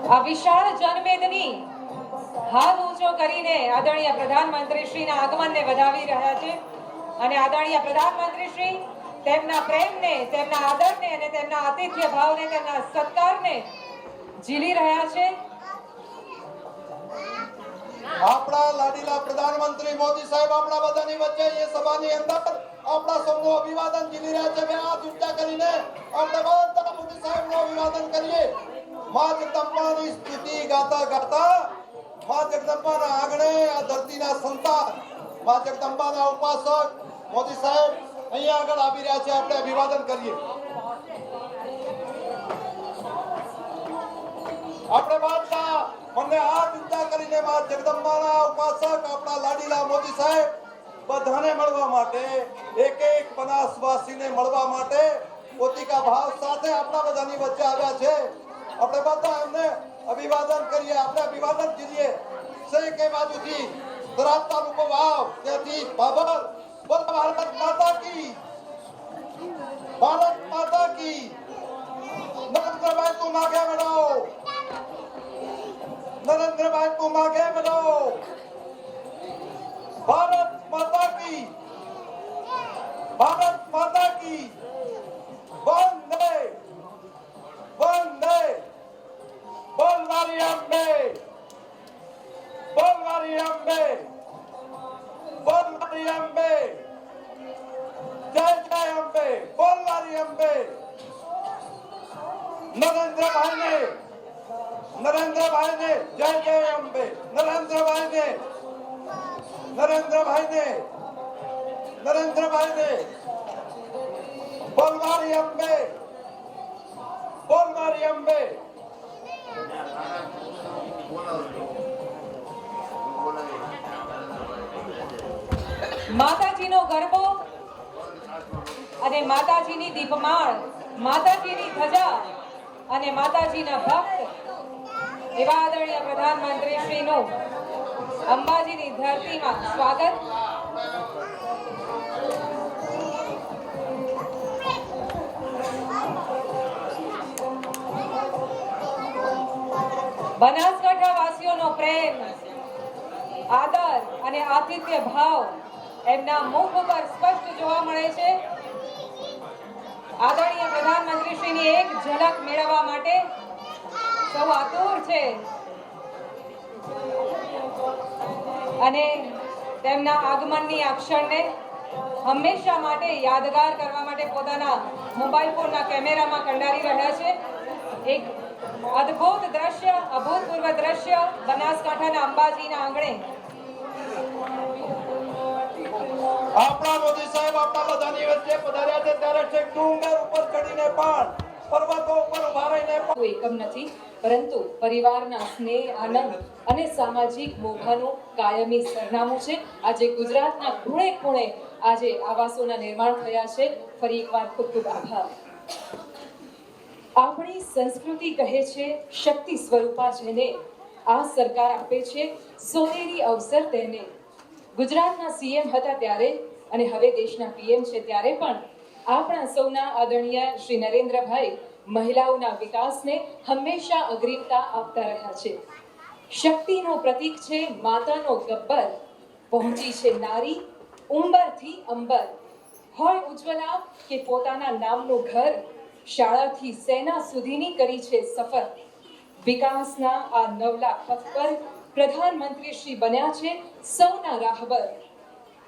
આ વિશાળ જનમેદની હાથ ઊંચો કરીને આદરણીય પ્રધાનમંત્રી શ્રીના આગમનને વધાવી રહ્યા છે અને આદરણીય પ્રધાનમંત્રી શ્રી તેમના પ્રેમને, તેમના આદરને અને તેમના આતિથ્ય ભાવને, તેમના સત્કારને ઝીલી રહ્યા છે. આપણા લાડીલા પ્રધાનમંત્રી મોદી સાહેબ આપણા બધાની વચ્ચે એ સભાની અંદર આપણા સૌનું અભિવાદન ઝીલી રહ્યા છે. બે હાથ ઊંચા કરીને આપણે બધા મોદી સાહેબનું અભિવાદન કરીએ. માં જગદંબાની સ્તુતિ ગાતા ગાતા માં જગદંબાના આંગણે આ ધરતીના સંતાન માં જગદંબાના ઉપાસક મોદી સાહેબ અહીંયા આગળ આવી રહ્યા છે. આપણે અભિવાદન કરીએ. આપણે બધા મને હાથ ઊંચા કરીને માં જગદંબાના ઉપાસક આપણા લાડીલા મોદી સાહેબ બધાને મળવા માટે, એક એક બનાસવાસીને મળવા માટે પોતિકા ભાવ સાથે આપણા બધાની વચ્ચે આવ્યા છે. આપણે બધા એમને અભિવાદન કરીએ. આપણે અભિવાદન કરીએ સે કે બાજુથી થરાદ તાલુકો વાવ ત્યાંથી બાબર. બોલ ભારત માતા કી, ભારત માતા કી. નરેન્દ્રભાઈ તું માગે બનો, નરેન્દ્રભાઈ તું માગે બનો. ભારત માતા કી, ભારત માતા કી. વંદે વંદે. બોલ મારી અંબે, બોલ મારી અંબે, બોલ મારી અંબે. જય જય અંબે, બોલ મારી અંબે. નરેન્દ્રભાઈને, નરેન્દ્રભાઈને જય જય અંબે. નરેન્દ્રભાઈને, નરેન્દ્રભાઈને, નરેન્દ્રભાઈને. બોલ મારી અંબે, બોલ મારી અંબે. માતાજીનો ગરબો અને માતાજીની દીપમાળ, માતાજીની ધજા અને માતાજીના ભક્ત એવા આદરણીય પ્રધાનમંત્રી શ્રીનું અંબાજીની ધરતીમાં સ્વાગત. બનાસકાંઠા વાસીઓનો પ્રેમ, આદર અને આતિથ્ય ભાવ એમના મુખ ઉપર સ્પષ્ટ જોવા મળે છે. આદરણીય પ્રધાનમંત્રી શ્રીની એક ઝલક મેળવવા માટે સૌ આતુર છે અને તેમના આગમનની આ ક્ષણને હંમેશા માટે યાદગાર કરવા માટે પોતાના મોબાઈલ ફોનના કેમેરામાં કંડારી રહ્યા છે. એક અદ્ભુત દ્રશ્ય, અભૂતપૂર્વ દ્રશ્ય બનાસકાંઠાના અંબાજીના આંગણે. આપણા મોદી સાહેબ આપણા બધાની વચ્ચે પધાર્યા છે ત્યારે છેક ડુંગર ઉપર ચડીને પણ, પર્વતો ઉપર ઉભા રહીને પણ એકમ નથી, પરંતુ પરિવારના સ્નેહ, આનંદ અને સામાજિક મોભાનું કાયમી સરનામું છે. આજે ગુજરાતના ખૂણે ખૂણે આજે આવાસોના નિર્માણ થયા છે. ફરી એકવાર ખૂબ ખૂબ આભાર. આપણી સંસ્કૃતિ કહે છે શક્તિ સ્વરૂપા જેને આ સરકાર આપે છે સોનેરી અવસર તેને. ગુજરાતના સીએમ હતા ત્યારે અને હવે દેશના પીએમ છે ત્યારે પણ આપણા સૌના આદરણીય શ્રી નરેન્દ્રભાઈ મહિલાઓના વિકાસને હંમેશા અગ્રિમતા આપતા રહ્યા છે. શક્તિનું પ્રતીક છે માતાનો ગબ્બર. પહોંચી છે નારી ઉંબરથી અંબર. હોય ઉજ્જવલા કે પોતાના નામનું ઘર, શાળાથી સેના સુધીની કરી છે સફર. વિકાસના આ નવલા પથ પર પ્રધાનમંત્રી શ્રી બન્યા છે સૌના રાહબર।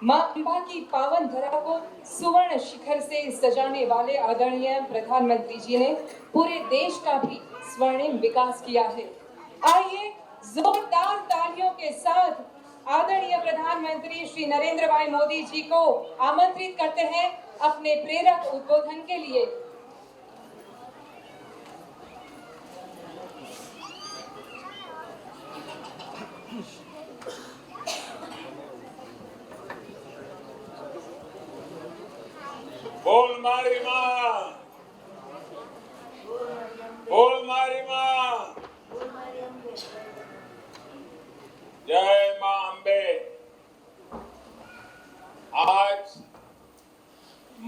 मां अम्बा की पावन धरा को सुवर्ण शिखर से सजाने वाले आदरणीय प्रधानमंत्री जी ने पूरे देश का भी स्वर्णिम विकास किया है। आइए जोरदार तालियों के साथ आदरणीय प्रधानमंत्री श्री नरेंद्र भाई मोदी जी को आमंत्रित करते हैं अपने प्रेरक उद्बोधन के लिए। बोल मारी मां, बोल मारी मां, जय मां अम्बे। आज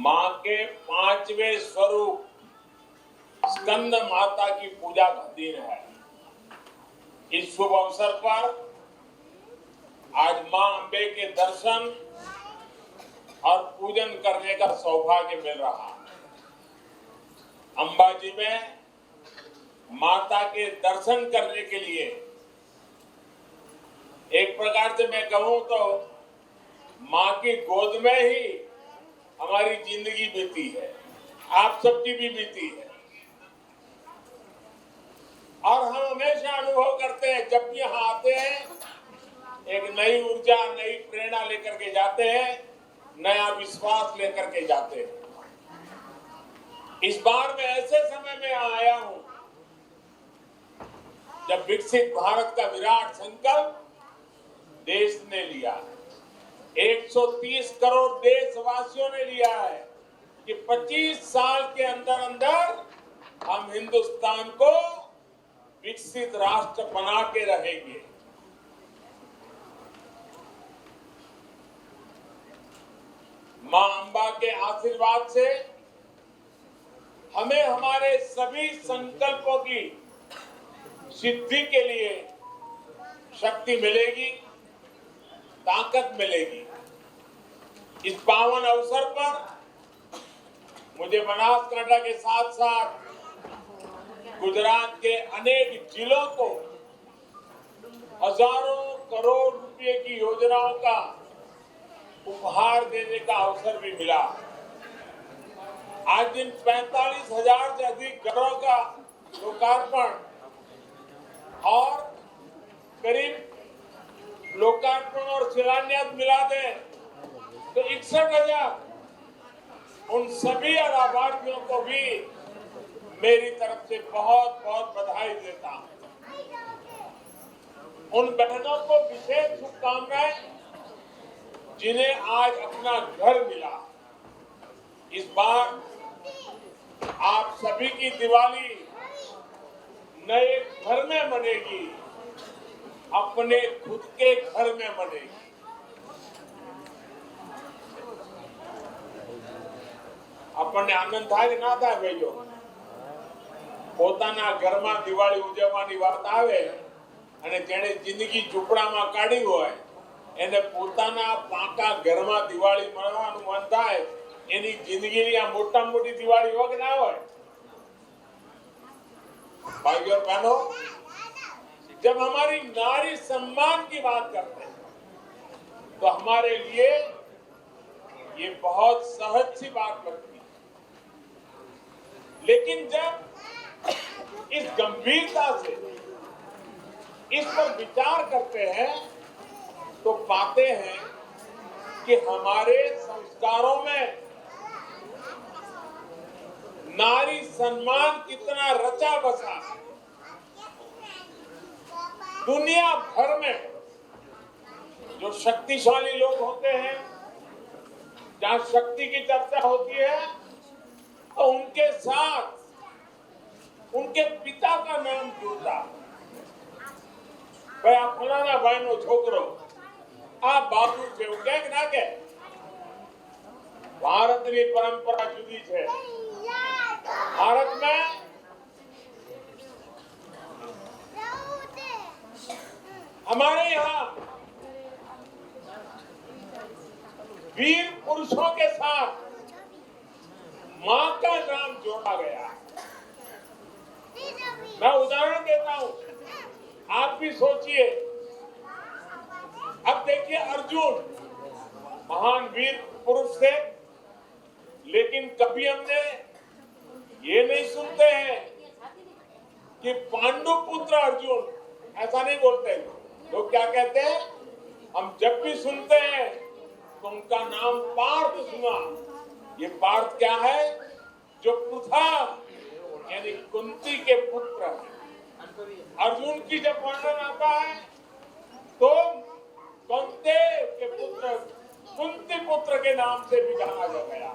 मां के 5वें स्वरूप स्कंद माता की पूजा का दिन है। इस शुभ अवसर पर आज मां अम्बे के दर्शन और पूजन करने का सौभाग्य मिल रहा है। अंबाजी में माता के दर्शन करने के लिए एक प्रकार से मैं कहूं तो मां की गोद में ही हमारी जिंदगी बीती है, आप सबकी भी बीती है। और हम हमेशा अनुभव करते हैं जब भी यहाँ आते हैं एक नई ऊर्जा, नई प्रेरणा लेकर के जाते हैं, नया विश्वास लेकर के जाते हैं। इस बार मैं ऐसे समय में आया हूं जब विकसित भारत का विराट संकल्प देश ने लिया है। 130 करोड़ देशवासियों ने लिया है कि 25 साल के अंदर अंदर हम हिंदुस्तान को विकसित राष्ट्र बना के रहेंगे। मां अम्बा के आशीर्वाद से हमें हमारे सभी संकल्पों की सिद्धि के लिए शक्ति मिलेगी, ताकत मिलेगी। इस पावन अवसर पर मुझे बनासकांठा के साथ साथ गुजरात के अनेक जिलों को हजारों करोड़ रुपए की योजनाओं का उपहार देने का अवसर भी मिला। आज दिन 45,000 से अधिक घरों का लोकार्पण और करीब लोकार्पण और शिलान्यास मिला दे तो 61,000। उन सभी लाभार्थियों को भी मेरी तरफ से बहुत बहुत बधाई देता हूं। उन बहनों को विशेष शुभकामनाएं जिन्हें आज अपना घर मिला। इस बार आप सभी की दिवाली नए घर में मनेगी, अपने खुद के घर में मनेगी। આપણને આનંદ થાય કે ના થાય ભાઈઓ? પોતાના ઘરમાં દિવાળી ઉજવવાની વાત આવે અને જેણે જિંદગી ઝૂંપડામાં કાઢી હોય એને પોતાના પાકા ઘરમાં દિવાળી મનાવવાનું મન થાય, એની જિંદગીની આ મોટામાં મોટી દિવાળી હોય કે ના હોય? भाइयों और बहनों, जब हमारी नारी सम्मान की बात करते हैं तो हमारे लिए ये बहुत सहज सी बात लगती है। लेकिन जब इस गंभीरता से इस पर विचार करते हैं तो पाते हैं कि हमारे संस्कारों में नारी सम्मान कितना रचा बसा। दुनिया भर में जो शक्तिशाली लोग होते हैं, जहां शक्ति की चर्चा होती है तो उनके साथ उनके पिता का नाम जुड़ता। भाई आ फलाना भाई नो छोकरो आ बापू છે એવું કે ના કે? भारतની परंपरा जुदी છે। भारत में हमारे यहाँ वीर पुरुषों के साथ मां का नाम जोड़ा गया। मैं उदाहरण देता हूं। नहीं सुनते हैं कि पांडु पुत्र अर्जुन, ऐसा नहीं बोलते। लोग क्या कहते हैं, हम जब भी सुनते हैं तो उनका नाम पार्थ सुना। ये पार्थ क्या है? जो पृथा यानी कुंती के पुत्र हैं। अर्जुन की जब वर्णन आता है तो कुंती के पुत्र, कुंती पुत्र के नाम से भी जाना जा गया।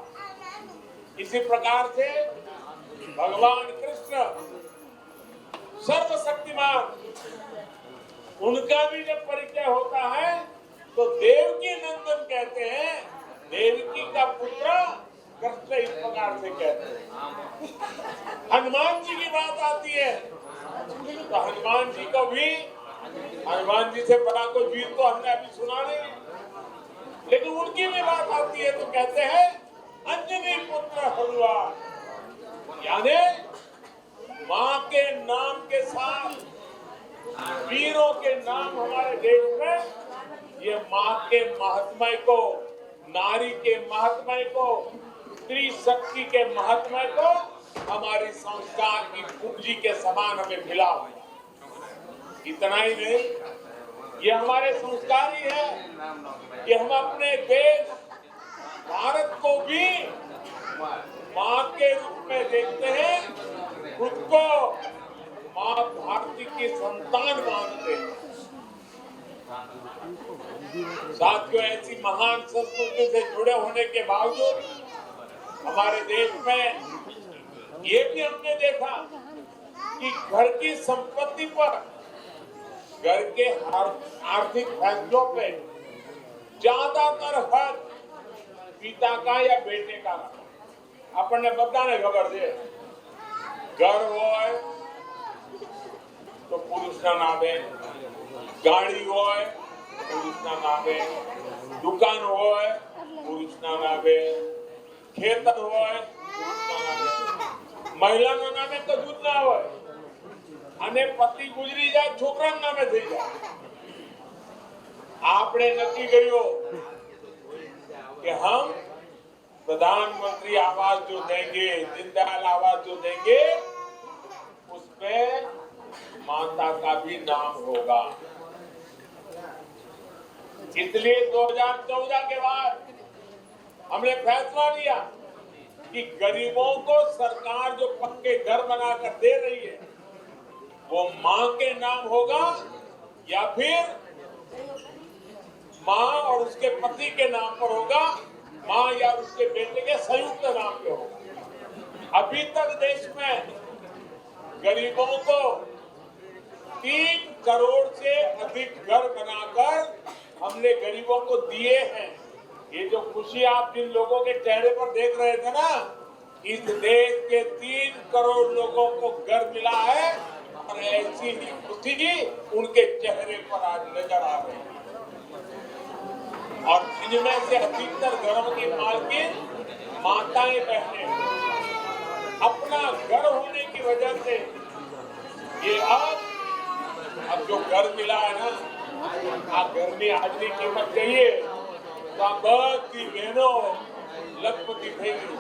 इसी प्रकार से भगवान कृष्ण सर्वशक्तिमान, उनका भी जब परिचय होता है तो देवकी नंदन कहते हैं। देवकी का पुत्र कृष्ण इस प्रकार से कहते हैं। हनुमान जी की बात आती है तो हनुमान जी को भी, हनुमान जी से बड़ा कोई वीर तो हमने अभी सुना नहीं, लेकिन उनकी भी बात आती है तो कहते हैं अंजनी पुत्र हनुमान। यानी माँ के नाम के साथ वीरों के नाम हमारे देश में, ये माँ के महात्म्य को, नारी के महात्म्य को, स्त्री शक्ति के महात्म्य को हमारी संस्कार की पूंजी के समान हमें मिला हुआ। इतना ही नहीं, ये हमारे संस्कार ही है कि हम अपने देश भारत को भी माँ के रूप में देखते हैं, खुद को माँ भारती की संतान मानते हैं। साथियों, ऐसी महान संस्कृति से जुड़े होने के बावजूद हमारे देश में ये भी हमने देखा कि घर की संपत्ति पर, घर के आर्थिक फैसलों पे ज्यादातर हक पिता का या बेटे का। अपने बधाने खबर दे, घर होय तो पुरुषना नामे, गाड़ी होय पुरुषना नामे, दुकान होय पुरुषना नामे, ખેતર હોય મહિલાના નામે તો દૂધ ના હોય અને પતિ ગુજરી જાય છોકરાના નામે થઈ જાય। આપણે નક્કી કર્યું कि हम प्रधानमंत्री आवास जो देंगे, दीनदयाल आवास जो देंगे, उसपे माता का भी नाम होगा। इसलिए 2014 के बाद हमने फैसला लिया कि गरीबों को सरकार जो पक्के घर बनाकर दे रही है वो मां के नाम होगा या फिर मां और उसके पति के नाम पर होगा, मां या उसके बेटे के संयुक्त नाम पे होगा। अभी तक देश में गरीबों को 3 करोड़ से अधिक घर बनाकर हमने गरीबों को दिए हैं। ये जो खुशी आप जिन लोगों के चेहरे पर देख रहे थे ना, इस देश के 3 करोड़ लोगों को घर मिला है और ऐसी ही खुशी उनके चेहरे पर आज नजर आ रही है। और इनमें से अधिकतर घरों की मालकिन माताएं बहनें, अपना घर होने की वजह से ये अब जो घर मिला है ना, आप घर में आज की कीमत चाहिए तो बधी बहनों लखपति થઈ ગઈ।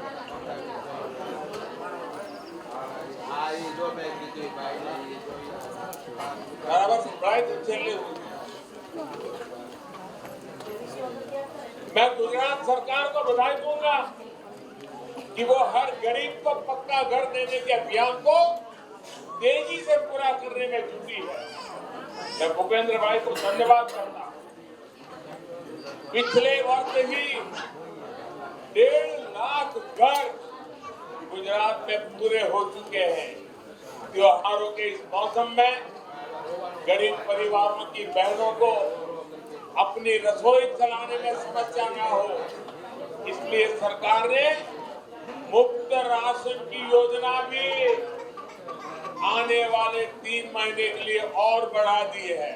बराबर संभळाय तो छेल्ले। मैं गुजरात सरकार को बधाई दूंगा कि वो हर गरीब को पक्का घर देने के अभियान को तेजी से पूरा करने में जुटी है। मैं भूपेंद्र भाई को धन्यवाद करता हूं। पिछले वर्ष ही 1.5 लाख घर गुजरात में पूरे हो चुके हैं। त्योहारों के इस मौसम में गरीब परिवारों की बहनों को अपनी रसोई चलाने में समस्या न हो, इसलिए सरकार ने मुफ्त राशन की योजना भी आने वाले 3 महीने के लिए और बढ़ा दी है।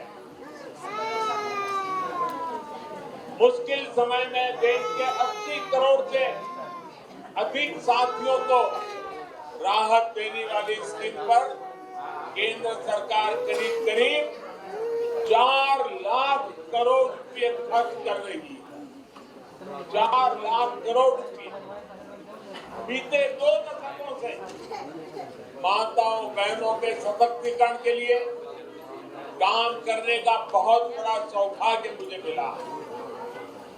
मुश्किल समय में देश के 80 करोड़ से अधिक साथियों को राहत देने वाली स्कीम पर केंद्र सरकार करीब 4 लाख करोड़ रुपए खर्च कर रही है। 4 लाख करोड़ रुपए बीते 2 दशकों से माताओं बहनों के सशक्तिकरण के लिए काम करने का बहुत बड़ा सौभाग्य मुझे मिला।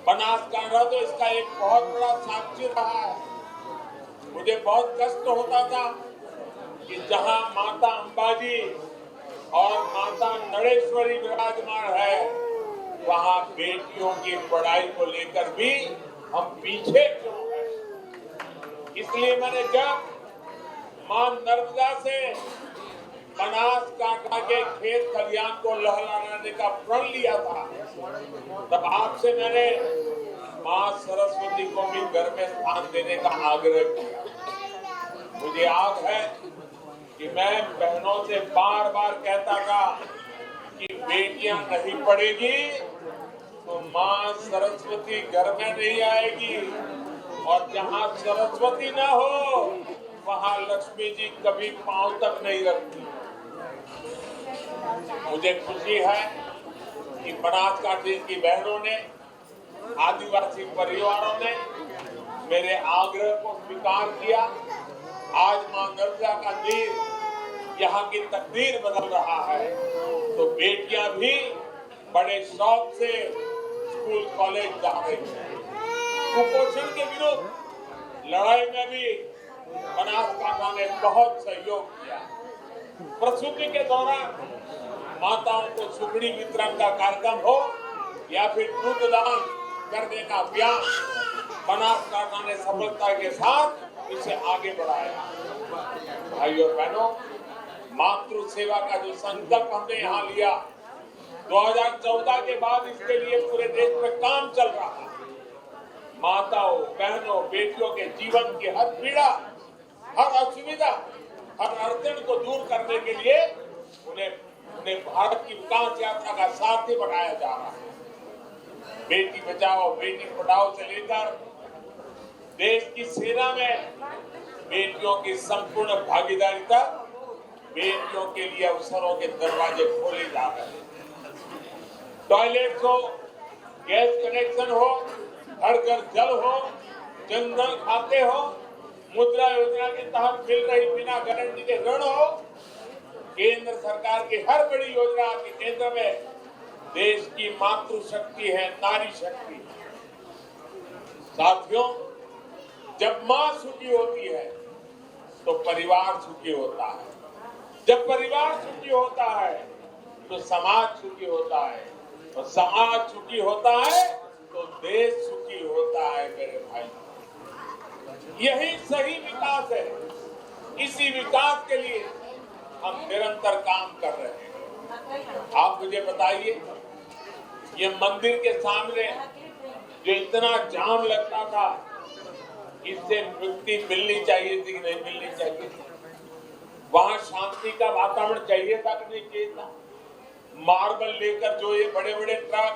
बनासकांठा तो इसका एक बहुत बड़ा साक्षी रहा है। मुझे बहुत कष्ट होता था कि जहां माता अंबाजी और माता नरेश्वरी विराजमान है, वहां बेटियों की पढ़ाई को लेकर भी हम पीछे क्यों हैं। इसलिए मैंने जब मां नर्मदा से बनासकांठा के खेत खलियान को लहराने का प्रण लिया था, तब आपसे मैंने मां सरस्वती को भी घर में स्थान देने का आग्रह किया। मुझे याद है कि मैं बहनों से बार बार कहता था कि बेटियां नहीं पढ़ेगी तो मां सरस्वती घर में नहीं आएगी, और जहां सरस्वती ना हो वहां लक्ष्मी जी कभी पांव तक नहीं रखती। मुझे खुशी है कि बनासकांठा की बहनों ने, आदिवासी परिवारों ने मेरे आग्रह को स्वीकार किया। आज मां नर्मदा का तीर यहाँ की तकदीर बदल रहा है, तो बेटियां भी बड़े शौक से स्कूल कॉलेज जा रही हैं। कुपोषण के विरुद्ध लड़ाई में भी बनासकांठा ने बहुत सहयोग किया। प्रसूति के दौरान माताओं को सुगड़ी वितरण का कार्यक्रम हो या फिर दूध दान करने का अभियान, बनासकांठा ने सफलता के साथ इसे आगे बढ़ाया। भाइयों और बहनों, मातृ सेवा का जो संकल्प हमने यहाँ लिया, 2014 के बाद इसके लिए पूरे देश में काम चल रहा है। माताओं बहनों बेटियों के जीवन की हर पीड़ा, हर असुविधा, हर अड़चन को दूर करने के लिए उन्हें भारत की विकास यात्रा का सारथी बनाया जा रहा है। बेटी बचाओ बेटी पढ़ाओ से लेकर देश की सेना में बेटियों की संपूर्ण भागीदारी तक बेटियों के लिए अवसरों के दरवाजे खोले जा रहे हैं। टॉयलेट हो, गैस कनेक्शन हो, हर घर जल हो, जनधन खाते हो, मुद्रा योजना के तहत मिल रही बिना गारंटी के ऋण हो, केंद्र सरकार की हर बड़ी योजना के केंद्र में देश की मातृशक्ति है, नारी शक्ति। साथियों, जब मां सुखी होती है तो परिवार सुखी होता है। जब परिवार सुखी होता है तो समाज सुखी होता है, और समाज सुखी होता है तो देश सुखी होता है। मेरे भाई, यही सही विकास है। इसी विकास के लिए हम निरंतर काम कर रहे हैं। आप मुझे बताइए, ये मंदिर के सामने जो इतना जाम लगता था, इससे मुक्ति मिलनी चाहिए थी कि नहीं मिलनी चाहिए थी? वहां शांति का वातावरण चाहिए था कि नहीं चाहिए था? मार्बल लेकर जो ये बड़े बड़े ट्रक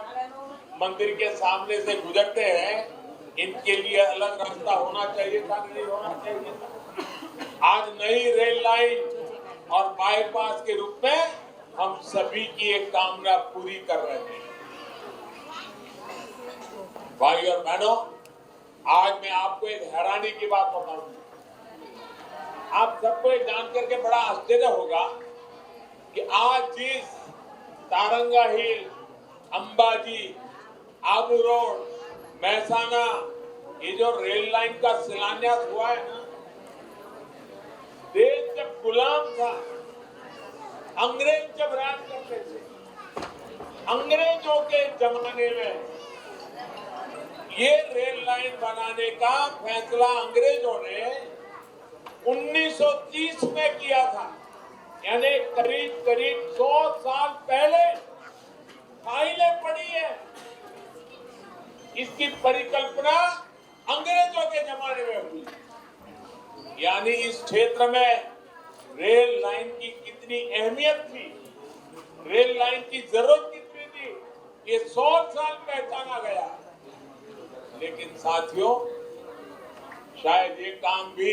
मंदिर के सामने से गुजरते हैं, इनके लिए अलग रास्ता होना चाहिए था कि नहीं होना चाहिए था? आज नई रेल लाइन और बाईपास के रूप में हम सभी की एक कामना पूरी कर रहे हैं। भाई और बहनों, आज मैं आपको एक हैरानी की बात बताऊंगा। आप सबको ये जान करके बड़ा आश्चर्य होगा कि आज जिस तारंगा हिल, अंबाजी, आबू रोड, महसाना, ये जो रेल लाइन का शिलान्यास हुआ है ना, देश जब गुलाम था, अंग्रेज जब राज करते थे, अंग्रेजों के जमाने में ये रेल लाइन बनाने का फैसला अंग्रेजों ने 1930 में किया था। यानी करीब करीब 100 साल पहले फाइलें पड़ी है। इसकी परिकल्पना अंग्रेजों के जमाने में हुई। यानी इस क्षेत्र में रेल लाइन की कितनी अहमियत थी, रेल लाइन की जरूरत कितनी थी, ये 100 साल पहचाना गया। लेकिन साथियों, शायद ये काम भी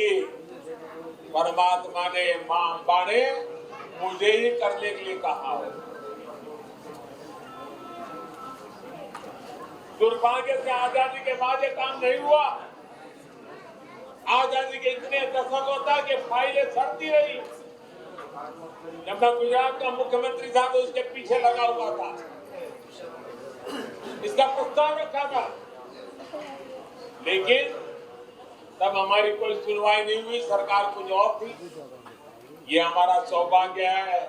परमात्मा ने, मां अम्बा ने मुझे ही करने के लिए कहा हो। दुर्भाग्य से आजादी के बाद ये काम नहीं हुआ। आजादी के इतने दशकों तक ये फाइलें सड़ती रही, जब मैं गुजरात का मुख्यमंत्री था तो इसके पीछे लगा हुआ था, इसका प्रस्ताव रखा था, लेकिन तब हमारी कोई सुनवाई नहीं हुई, सरकार कुछ और थी। ये हमारा सौभाग्य है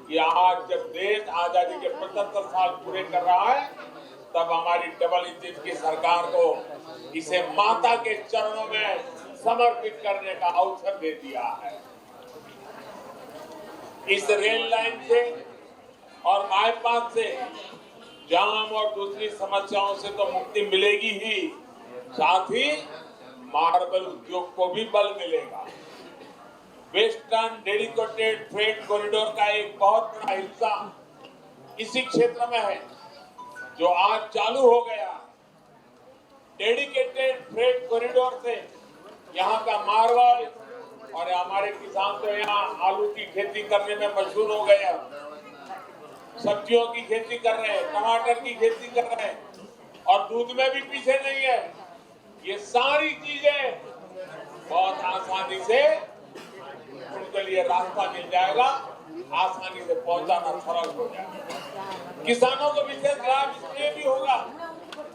कि आज जब देश आजादी के 75 साल पूरे कर रहा है, तब हमारी डबल इंजन की सरकार को इसे माता के चरणों में समर्पित करने का अवसर दे दिया है। इस रेल लाइन से और बाईपास से जाम और दूसरी समस्याओं से तो मुक्ति मिलेगी ही, साथ ही मार्बल उद्योग को भी बल मिलेगा। वेस्टर्न डेडिकेटेड फ्रेट कॉरिडोर का एक बहुत बड़ा हिस्सा इसी क्षेत्र में है, जो आज चालू हो गया। डेडिकेटेड फ्रेट कॉरिडोर से यहाँ का मार्बल, और हमारे किसान तो यहाँ आलू की खेती करने में मशहूर हो गए, सब्जियों की खेती कर रहे हैं, टमाटर की खेती कर रहे हैं, और दूध में भी पीछे नहीं है। ये सारी चीजें बहुत आसानी से उनके लिए रास्ता मिल जाएगा, आसानी से पहुंचाना सरल हो जाएगा। किसानों को विशेष लाभ इसलिए भी होगा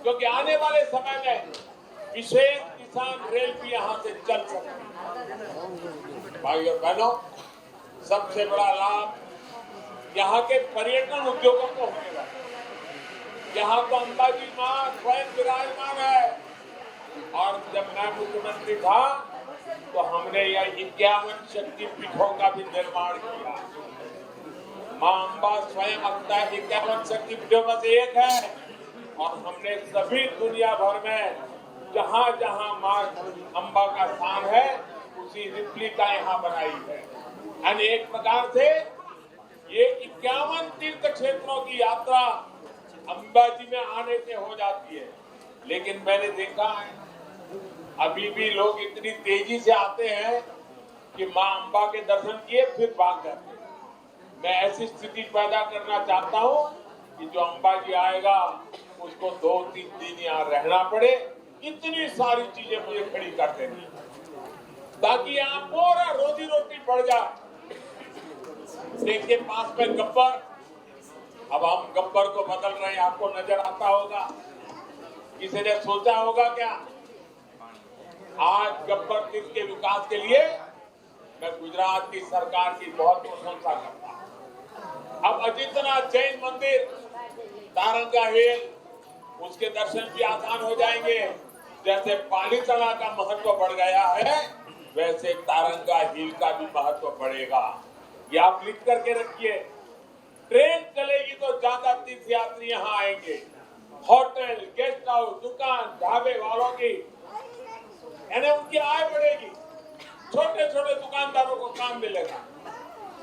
क्योंकि आने वाले समय में विशेष किसान रेल भी यहाँ से चल सकती है। भाई और बहनों, सबसे बड़ा लाभ यहाँ के पर्यटन उद्योगों को होगा। यहाँ तो अंबाजी मां स्वयं विराजमान है, और जब मैं मुख्यमंत्री था तो हमने यह 51 शक्तिपीठों का भी निर्माण किया। मां अम्बा स्वयं अपना 51 शक्तिपीठों में से एक है, और हमने सभी दुनिया भर में जहां जहां मां अम्बा का स्थान है उसी रिप्लिका यहाँ बनाई है। यानी एक प्रकार से ये 51 तीर्थ क्षेत्रों की यात्रा अंबाजी में आने से हो जाती है। लेकिन मैंने देखा है अभी भी लोग इतनी तेजी से आते हैं कि मां अम्बा के दर्शन किए फिर भाग जाते हैं। मैं ऐसी स्थिति पैदा करना चाहता हूं कि जो अंबाजी आएगा उसको 2-3 दिन यहाँ रहना पड़े, इतनी सारी चीजें मुझे खड़ी कर देनी, ताकि यहाँ पूरा रोजी रोटी बढ़ जाए। देखिए पास में गब्बर, अब हम गब्बर को बदल रहे हैं, आपको नजर आता होगा। किसी ने सोचा होगा क्या? आज गब्बर तीर्थ के विकास के लिए मैं गुजरात की सरकार की बहुत प्रशंसा करता हूँ। अब अजितनाथ जैन मंदिर, तारंगा हिल, उसके दर्शन भी आसान हो जाएंगे। जैसे पालीताना का महत्व बढ़ गया है, वैसे तारंगा हिल का भी महत्व बढ़ेगा। ये आप लिख करके रखिए। ट्रेन चलेगी तो ज्यादा तीर्थ यात्री यहाँ आएंगे। होटल, गेस्ट हाउस, दुकान, ढाबे वालों की यानी उनकी आय बढ़ेगी। छोटे छोटे दुकानदारों को काम मिलेगा।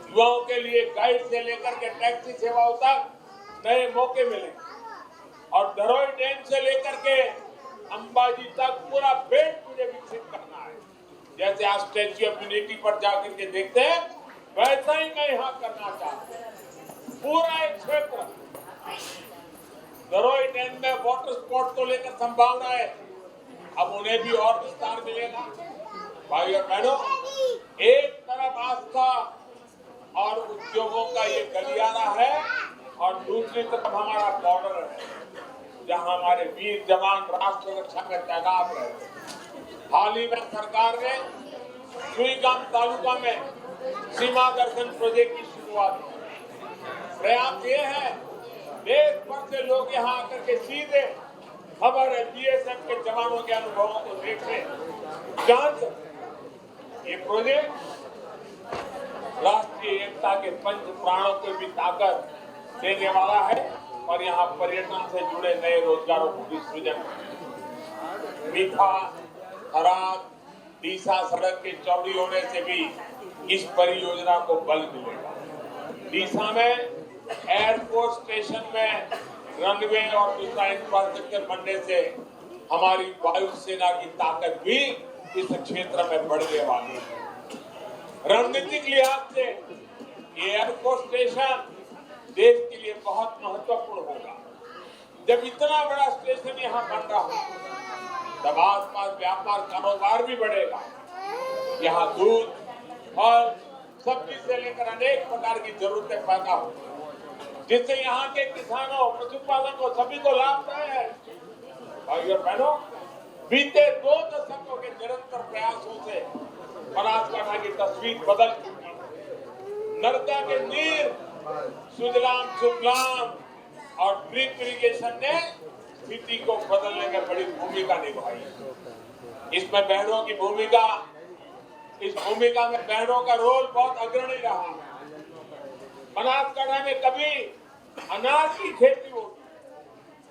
युवाओं के लिए गाइड से लेकर के टैक्सी सेवाओं तक नए मौके मिलेंगे, और धरोई डैम से लेकर के अंबाजी तक पूरा बेल्ट मुझे विकसित करना है। जैसे आज स्टैच्यू ऑफ यूनिटी पर जाकर के देखते हैं, वैसा ही मैं यहाँ करना चाहता हूँ। पूरा एक क्षेत्र धरोई डैम में वाटर स्पोर्ट्स को लेकर संभावना है, अब उन्हें भी और विस्तार मिलेगा। भाई और बहनों, एक तरफ आस्था और उद्योगों का ये गलियारा है, और दूसरी तरफ हमारा बॉर्डर है, जहां हमारे वीर जवान राष्ट्र रक्षा में तैनात रहे। हाल ही में सरकार ने सुईगाम तालुका में सीमा दर्शन प्रोजेक्ट की शुरुआत की। प्रयास ये है देश भर से लोग यहाँ आकर के सीधे खबर है बीएसएफ के जवानों के अनुभवों को देखने जान सकते। ये प्रोजेक्ट राष्ट्रीय एकता के पंच प्राणों को भी ताकत देने वाला है, और यहाँ पर्यटन से जुड़े नए रोजगारों को भी सृजन। मीठा, हरात, डीसा सड़क के चौड़ी होने से भी इस परियोजना को बल मिलेगा। डीसा में एयरपोर्ट स्टेशन में रनवे और दूसरा इंफ्रास्ट्रक्चर बनने से हमारी वायुसेना की ताकत भी इस क्षेत्र में बढ़ने वाली है। रणनीतिक लिहाज से एयरपोर्ट स्टेशन देश के लिए बहुत महत्वपूर्ण होगा। जब इतना बड़ा स्टेशन यहाँ बन रहा है, तब आसपास व्यापार कारोबार भी बढ़ेगा। यहाँ दूध, फल, सब्जी से लेकर अनेक प्रकार की जरूरतें पैदा हो, जिससे यहाँ के किसानों, पशुपालकों सभी को लाभ है। भाई और बहनों, बीते 2 दशकों के निरंतर प्रयासों से बनासकांठा की तस्वीर बदल चुकी है। नर्मदा के नीर, सुजलाम सुफलाम और ड्रिप इरिगेशन ने स्थिति को बदलने में बड़ी भूमिका निभाई। इसमें बहनों की भूमिका, इस भूमिका में बहनों का रोल बहुत अग्रणी रहा। बनासकांठा में कभी अनार की खेती होगी,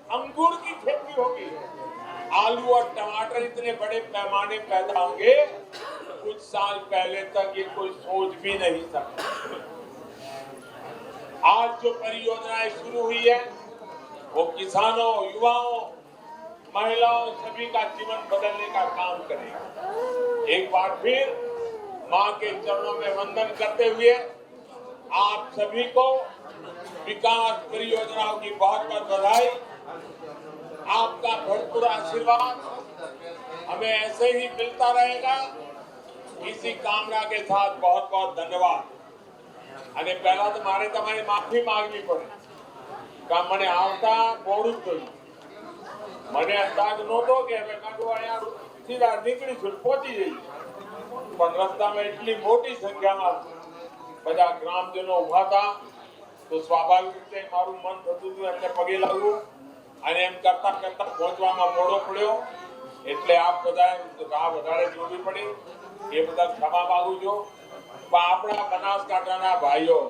अंगूर की खेती होगी, आलू और टमाटर इतने बड़े पैमाने पैदा होंगे, कुछ साल पहले तक ये कोई सोच भी नहीं सकता। आज जो परियोजनाएं शुरू हुई है वो किसानों, युवाओं, महिलाओं सभी का जीवन बदलने का काम करेगा। एक बार फिर मां के चरणों में वंदन करते हुए आप सभी को विकास परियोजनाओं की बहुत बहुत बधाई। आपका भरपूर आशीर्वाद हमें ऐसे ही मिलता रहेगा, इसी कामना के साथ बहुत बहुत धन्यवाद। અને પહેલા તો મારે તમારી માફી માંગવી પડે કે મને આવતા મોડું થયું, મને અંદાજ નહોતો કે હવે કાંઠું અહીંયા સીધા નીકળીશું, પહોંચી જઈશું, પણ રસ્તામાં એટલી મોટી સંખ્યામાં બધા ગ્રામજનો ઉભા હતા તો સ્વાભાવિક રીતે મારું મન થતું હતું એમને પગે લાગવું, અને એમ કરતા કરતા પહોંચવામાં મોડો પડ્યો, એટલે આપ બધા રાહ વધારે જોવી પડી, એ બધા ક્ષમા માંગુ છું। આપણા બનાસકાંઠાના ભાઈઓ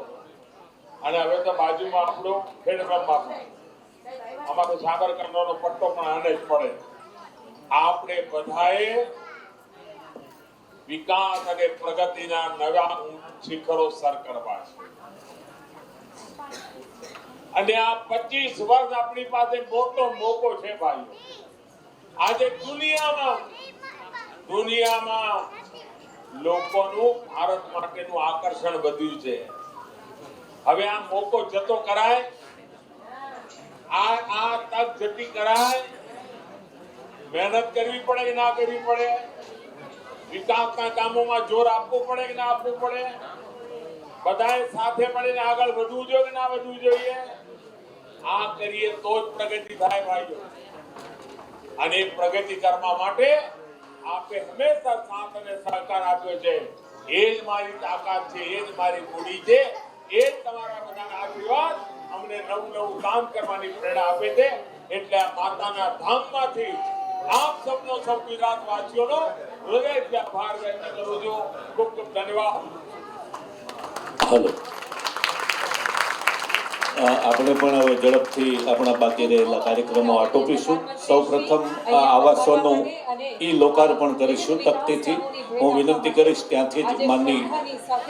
અને હવે તો બાજુમાં આપણું ખેડબ્રહ્મા અમારો સાબરકાંઠાનો પટ્ટો પણ આને જ પડે। આપણે બધાએ વિકાસ અને પ્રગતિના નવા શિખરો સર કરવા છે, અને આ 25 વર્ષ આપણી પાસે મોટો મોકો છે ભાઈઓ। આજે દુનિયામાં લોકોનું ભારત માટેનું આકર્ષણ વધ્યું છે। હવે આ મોકો જતો કરાય, આ તક જતી કરાય, મહેનત કરવી પડે કે ના કરવી પડે, વિકાસના કામોમાં જોર આપવું પડે કે ના આપવું પડે, બધાએ સાથે મળીને આગળ વધવું જોઈએ કે ના વધવું જોઈએ, આ કરીએ તો જ પ્રગતિ થાય ભાઈઓ। અને પ્રગતિ કરવા માટે આપે હંમેશા સાથ અને સહકાર આપ્યો છે, એ જ મારી તાકાત છે, એ જ મારી મૂડી છે, એ જ તમારા બધાના આશીર્વાદ અમને નવું કામ કરવાની પ્રેરણા આપે છે। એટલે આ માતાના ધામમાંથી આપ સૌનો, સૌ ગુજરાતવાસીઓનો હૃદયથી આભાર વ્યક્ત કરું છું। ખૂબ ખૂબ ધન્યવાદ। હલો, આપણે પણ હવે ઝડપથી આપણા બાકી રહેલા કાર્યક્રમો આટોપીશું। સૌ પ્રથમ આ આવાસોનું લોકાર્પણ કરીશું તકતીથી। હું વિનંતી કરીશ ત્યાંથી જ માનની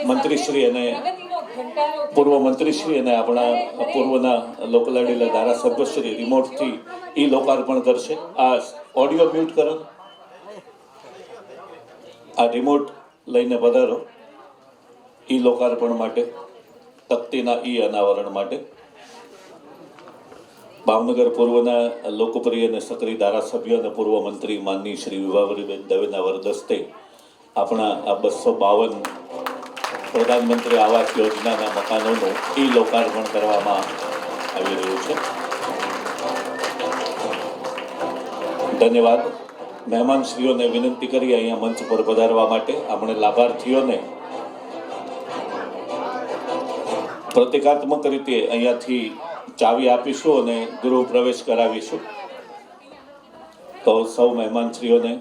મંત્રીશ્રી અને પૂર્વ મંત્રીશ્રી અને આપણા પૂર્વના લોકલાડીલા ધારાસભ્યશ્રી રિમોટથી લોકાર્પણ કરશે। આ ઓડિયો મ્યુટ કરો, આ રિમોટ લઈને પધારો લોકાર્પણ માટે, તકતીના અનાવરણ માટે। ભાવનગર પૂર્વના લોકપ્રિય અને સક્રિય ધારાસભ્ય અને પૂર્વ મંત્રી માનની શ્રી વિભાવરીબેન દવેના વરદસ્તે આપણા આ 252 પ્રધાનમંત્રી આવાસ યોજનાના મકાનોનું લોકાર્પણ કરવામાં આવી રહ્યું છે। ધન્યવાદ। મહેમાનશ્રીઓને વિનંતી કરી અહીંયા મંચ પર પધારવા માટે। આપણે લાભાર્થીઓને પ્રતિકાત્મક રીતે અહીંયાથી ચાવી આપીશું અને ગૃહ પ્રવેશ કરાવીશું। તો સૌ મહેમાનશ્રીઓને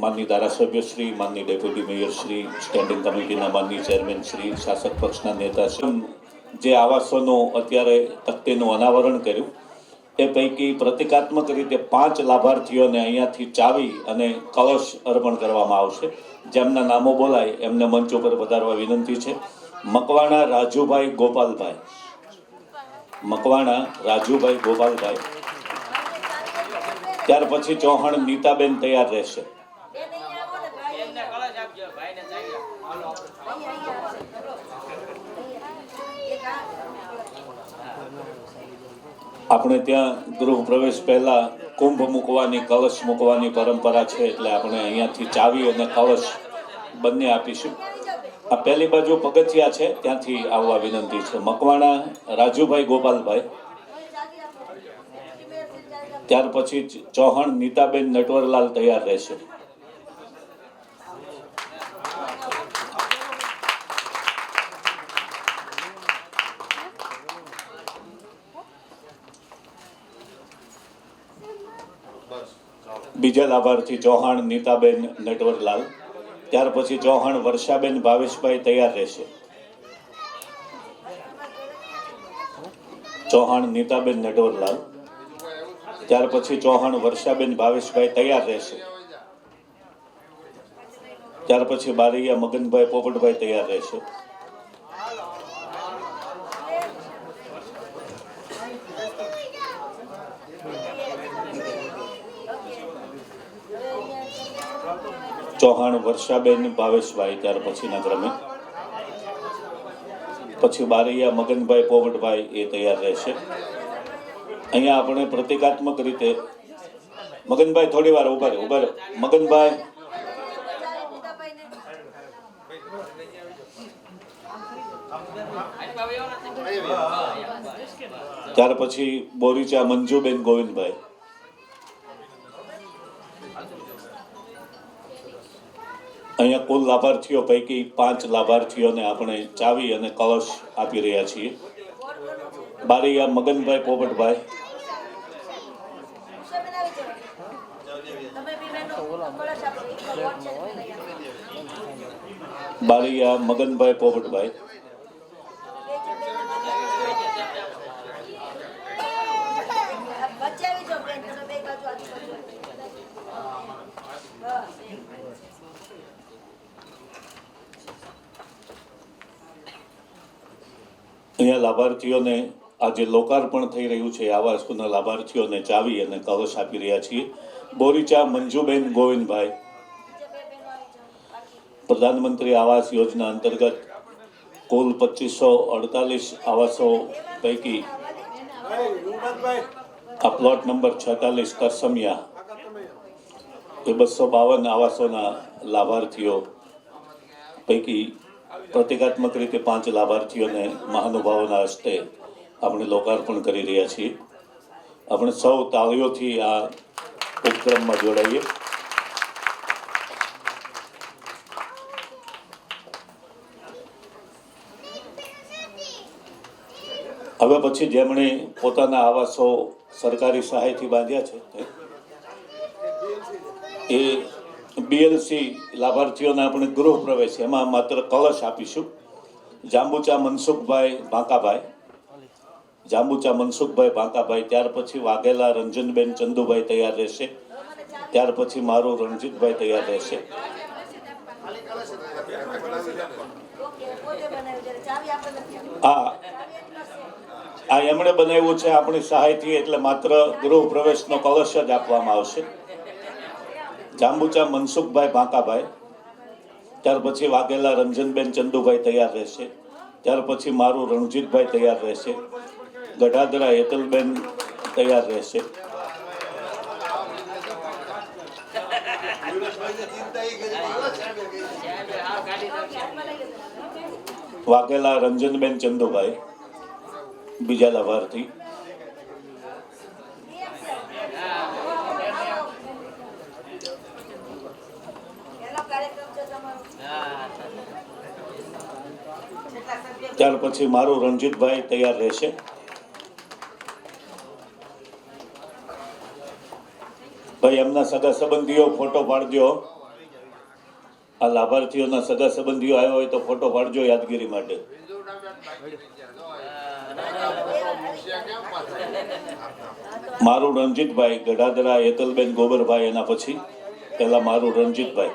માનની ધારાસભ્યશ્રી, માનની ડેપ્યુટી મેયરશ્રી, સ્ટેન્ડિંગ કમિટીના માનની ચેરમેનશ્રી, શાસક પક્ષના નેતાશ્રી, જે આવાસોનું અત્યારે તકતીનું અનાવરણ કર્યું એ પૈકી પ્રતિકાત્મક રીતે 5 લાભાર્થીઓને અહીંયાથી ચાવી અને કળશ અર્પણ કરવામાં આવશે। જેમના નામો બોલાય એમને મંચ ઉપર પધારવા વિનંતી છે। મકવાણા રાજુભાઈ ગોપાલભાઈ, મકવાણા રાજુભાઈ ગોપાલભાઈ, ત્યાર પછી ચૌહાણ નીતાબેન તૈયાર રહેશે। આપણે ત્યાં ગૃહ પ્રવેશ પહેલા કુંભ મૂકવાની, કળશ મૂકવાની પરંપરા છે, એટલે આપણે અહીંયાથી ચાવી અને કળશ બંને આપીશું। આ પહેલી બાજુ પગથિયા છે ત્યાંથી આવવા વિનંતી છે. મકવાણા રાજુભાઈ ગોપાલભાઈ, ત્યાર પછી ચૌહાણ નીતાબેન નટવરલાલ તૈયાર રહેશે. બીજા લાભાર્થી ચૌહાણ નીતાબેન નટવરલાલ, ત્યાર પછી ચૌહાણ વર્ષાબેન ભાવેશભાઈ તૈયાર રહેશે. ચૌહાણ નીતાબેન નટવરલાલ, ત્યાર પછી ચૌહાણ વર્ષાબેન ભાવેશભાઈ તૈયાર રહેશે. ત્યાર પછી બારૈયા મગનભાઈ પોપટભાઈ તૈયાર રહેશે. ચૌહાણ વર્ષાબેન ભાવેશભાઈ ત્યાર પછીના ક્રમે, પછી બારૈયા મગનભાઈ પોપટભાઈ એ તૈયાર રહેશે. અહીંયા આપણે પ્રતિકાત્મક રીતે મગનભાઈ થોડી વાર ઉભા રહો. મગનભાઈ, ત્યાર પછી બોરીચા મંજુબેન ગોવિંદભાઈ, અહીંયા કુલ લાભાર્થીઓ પૈકી 5 લાભાર્થીઓને આપણે ચાવી અને કળશ આપી રહ્યા છીએ. બારૈયા મગનભાઈ પોપટભાઈ, બારૈયા મગનભાઈ પોપટભાઈ, અહીંયા લાભાર્થીઓને આજે લોકાર્પણ થઈ રહ્યું છે આવાસના લાભાર્થીઓને ચાવી અને કળશ આપી રહ્યા છીએ. બોરીચા મંજુબેન ગોવિંદભાઈ, પ્રધાનમંત્રી આવાસ યોજના અંતર્ગત કુલ 2548 આવાસો પૈકી આ પ્લોટ નંબર 46 કરસમિયા એ 252 આવાસોના લાભાર્થીઓ પૈકી પ્રતિકાત્મક રીતે 5 લાભાર્થીઓને મહાનુભાવોના હસ્તે આપણે લોકાર્પણ કરી રહ્યા છીએ. આપણે સૌ તાળીઓથી આ ઉપક્રમમાં જોડાઈએ. હવે પછી જેમણે પોતાના આવાસો સરકારી સહાયથી બાંધ્યા છે એ બીએલસી લાભાર્થીઓને આપણે ગૃહ પ્રવેશ એમાં માત્ર કળશ આપીશું. જાંબુચા મનસુખભાઈ ભાંકાભાઈ, જાંબુચા મનસુખભાઈ ભાંકાભાઈ, ત્યાર પછી વાઘેલા રંજનબેન ચંદુભાઈ તૈયાર રહેશે. ત્યાર પછી મારું રણજીતભાઈ તૈયાર રહેશે. આ એમણે બનાવ્યું છે આપણી સહાયથી, એટલે માત્ર ગૃહ પ્રવેશનો કળશ જ આપવામાં આવશે. જાંબુચા મનસુખભાઈ ભાંકાભાઈ, ત્યાર પછી વાઘેલા રંજનબેન ચંદુભાઈ તૈયાર રહેશે. ત્યાર પછી મારું રણજીતભાઈ તૈયાર રહેશે. ગઢાદરા હેતલબેન તૈયાર રહેશે. વાઘેલા રંજનબેન ચંદુભાઈ બીજા લાભાર્થી. ત્યાર પછી મારું રણજીતભાઈ તૈયાર રહેશે. ભાઈ એમના સગા સંબંધીઓ ફોટો પાડજો. આ લાભાર્થીઓના સગા સંબંધીઓ આવ્યા હોય તો ફોટો પાડજો યાદગીરી માટે. મારું રણજીતભાઈ, ગઢાદરા હેતલબેન ગોબરભાઈ, એના પછી પહેલા મારું રણજીતભાઈ.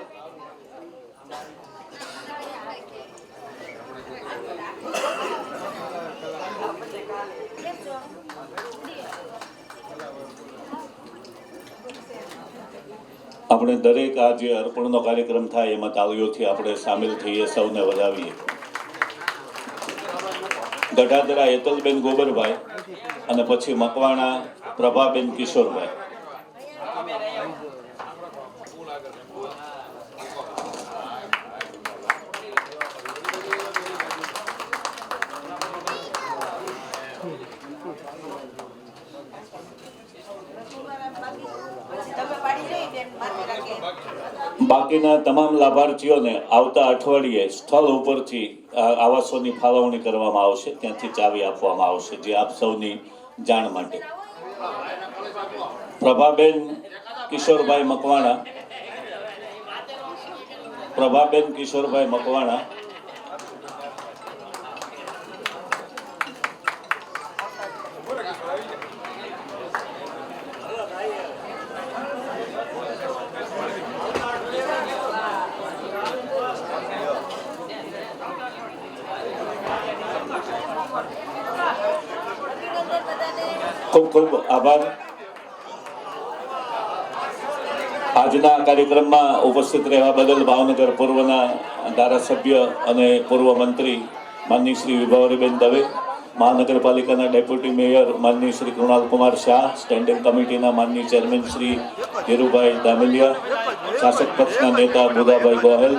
આપણે દરેક આ જે અર્પણનો કાર્યક્રમ થાય એમાં તાળીઓથી આપણે સામેલ થઈએ, સૌને વધાવીએ. ગઢાદરા હેતલબેન ગોબરભાઈ અને પછી મકવાણા પ્રભાબેન કિશોરભાઈ. બાકીના તમામ લાભાર્થીઓને આવતા અઠવાડિયે સ્થળ ઉપરથી આવાસોની ફાળવણી કરવામાં આવશે, ત્યાંથી ચાવી આપવામાં આવશે, જે આપ સૌની જાણ માટે. પ્રભાબેન કિશોરભાઈ મકવાણા, પ્રભાબેન કિશોરભાઈ મકવાણા. ખૂબ ખૂબ આભાર. આજના કાર્યક્રમમાં ઉપસ્થિત રહેવા બદલ ભાવનગર પૂર્વના ધારાસભ્ય અને પૂર્વ મંત્રી માનની શ્રી વિભાવરીબેન દવે, મહાનગરપાલિકાના ડેપ્યુટી મેયર માનની શ્રી કૃણાલકુમાર શાહ, સ્ટેન્ડિંગ કમિટીના માનની ચેરમેન શ્રી ધીરુભાઈ દામલિયા, શાસક પક્ષના નેતા બુધાભાઈ ગોહેલ.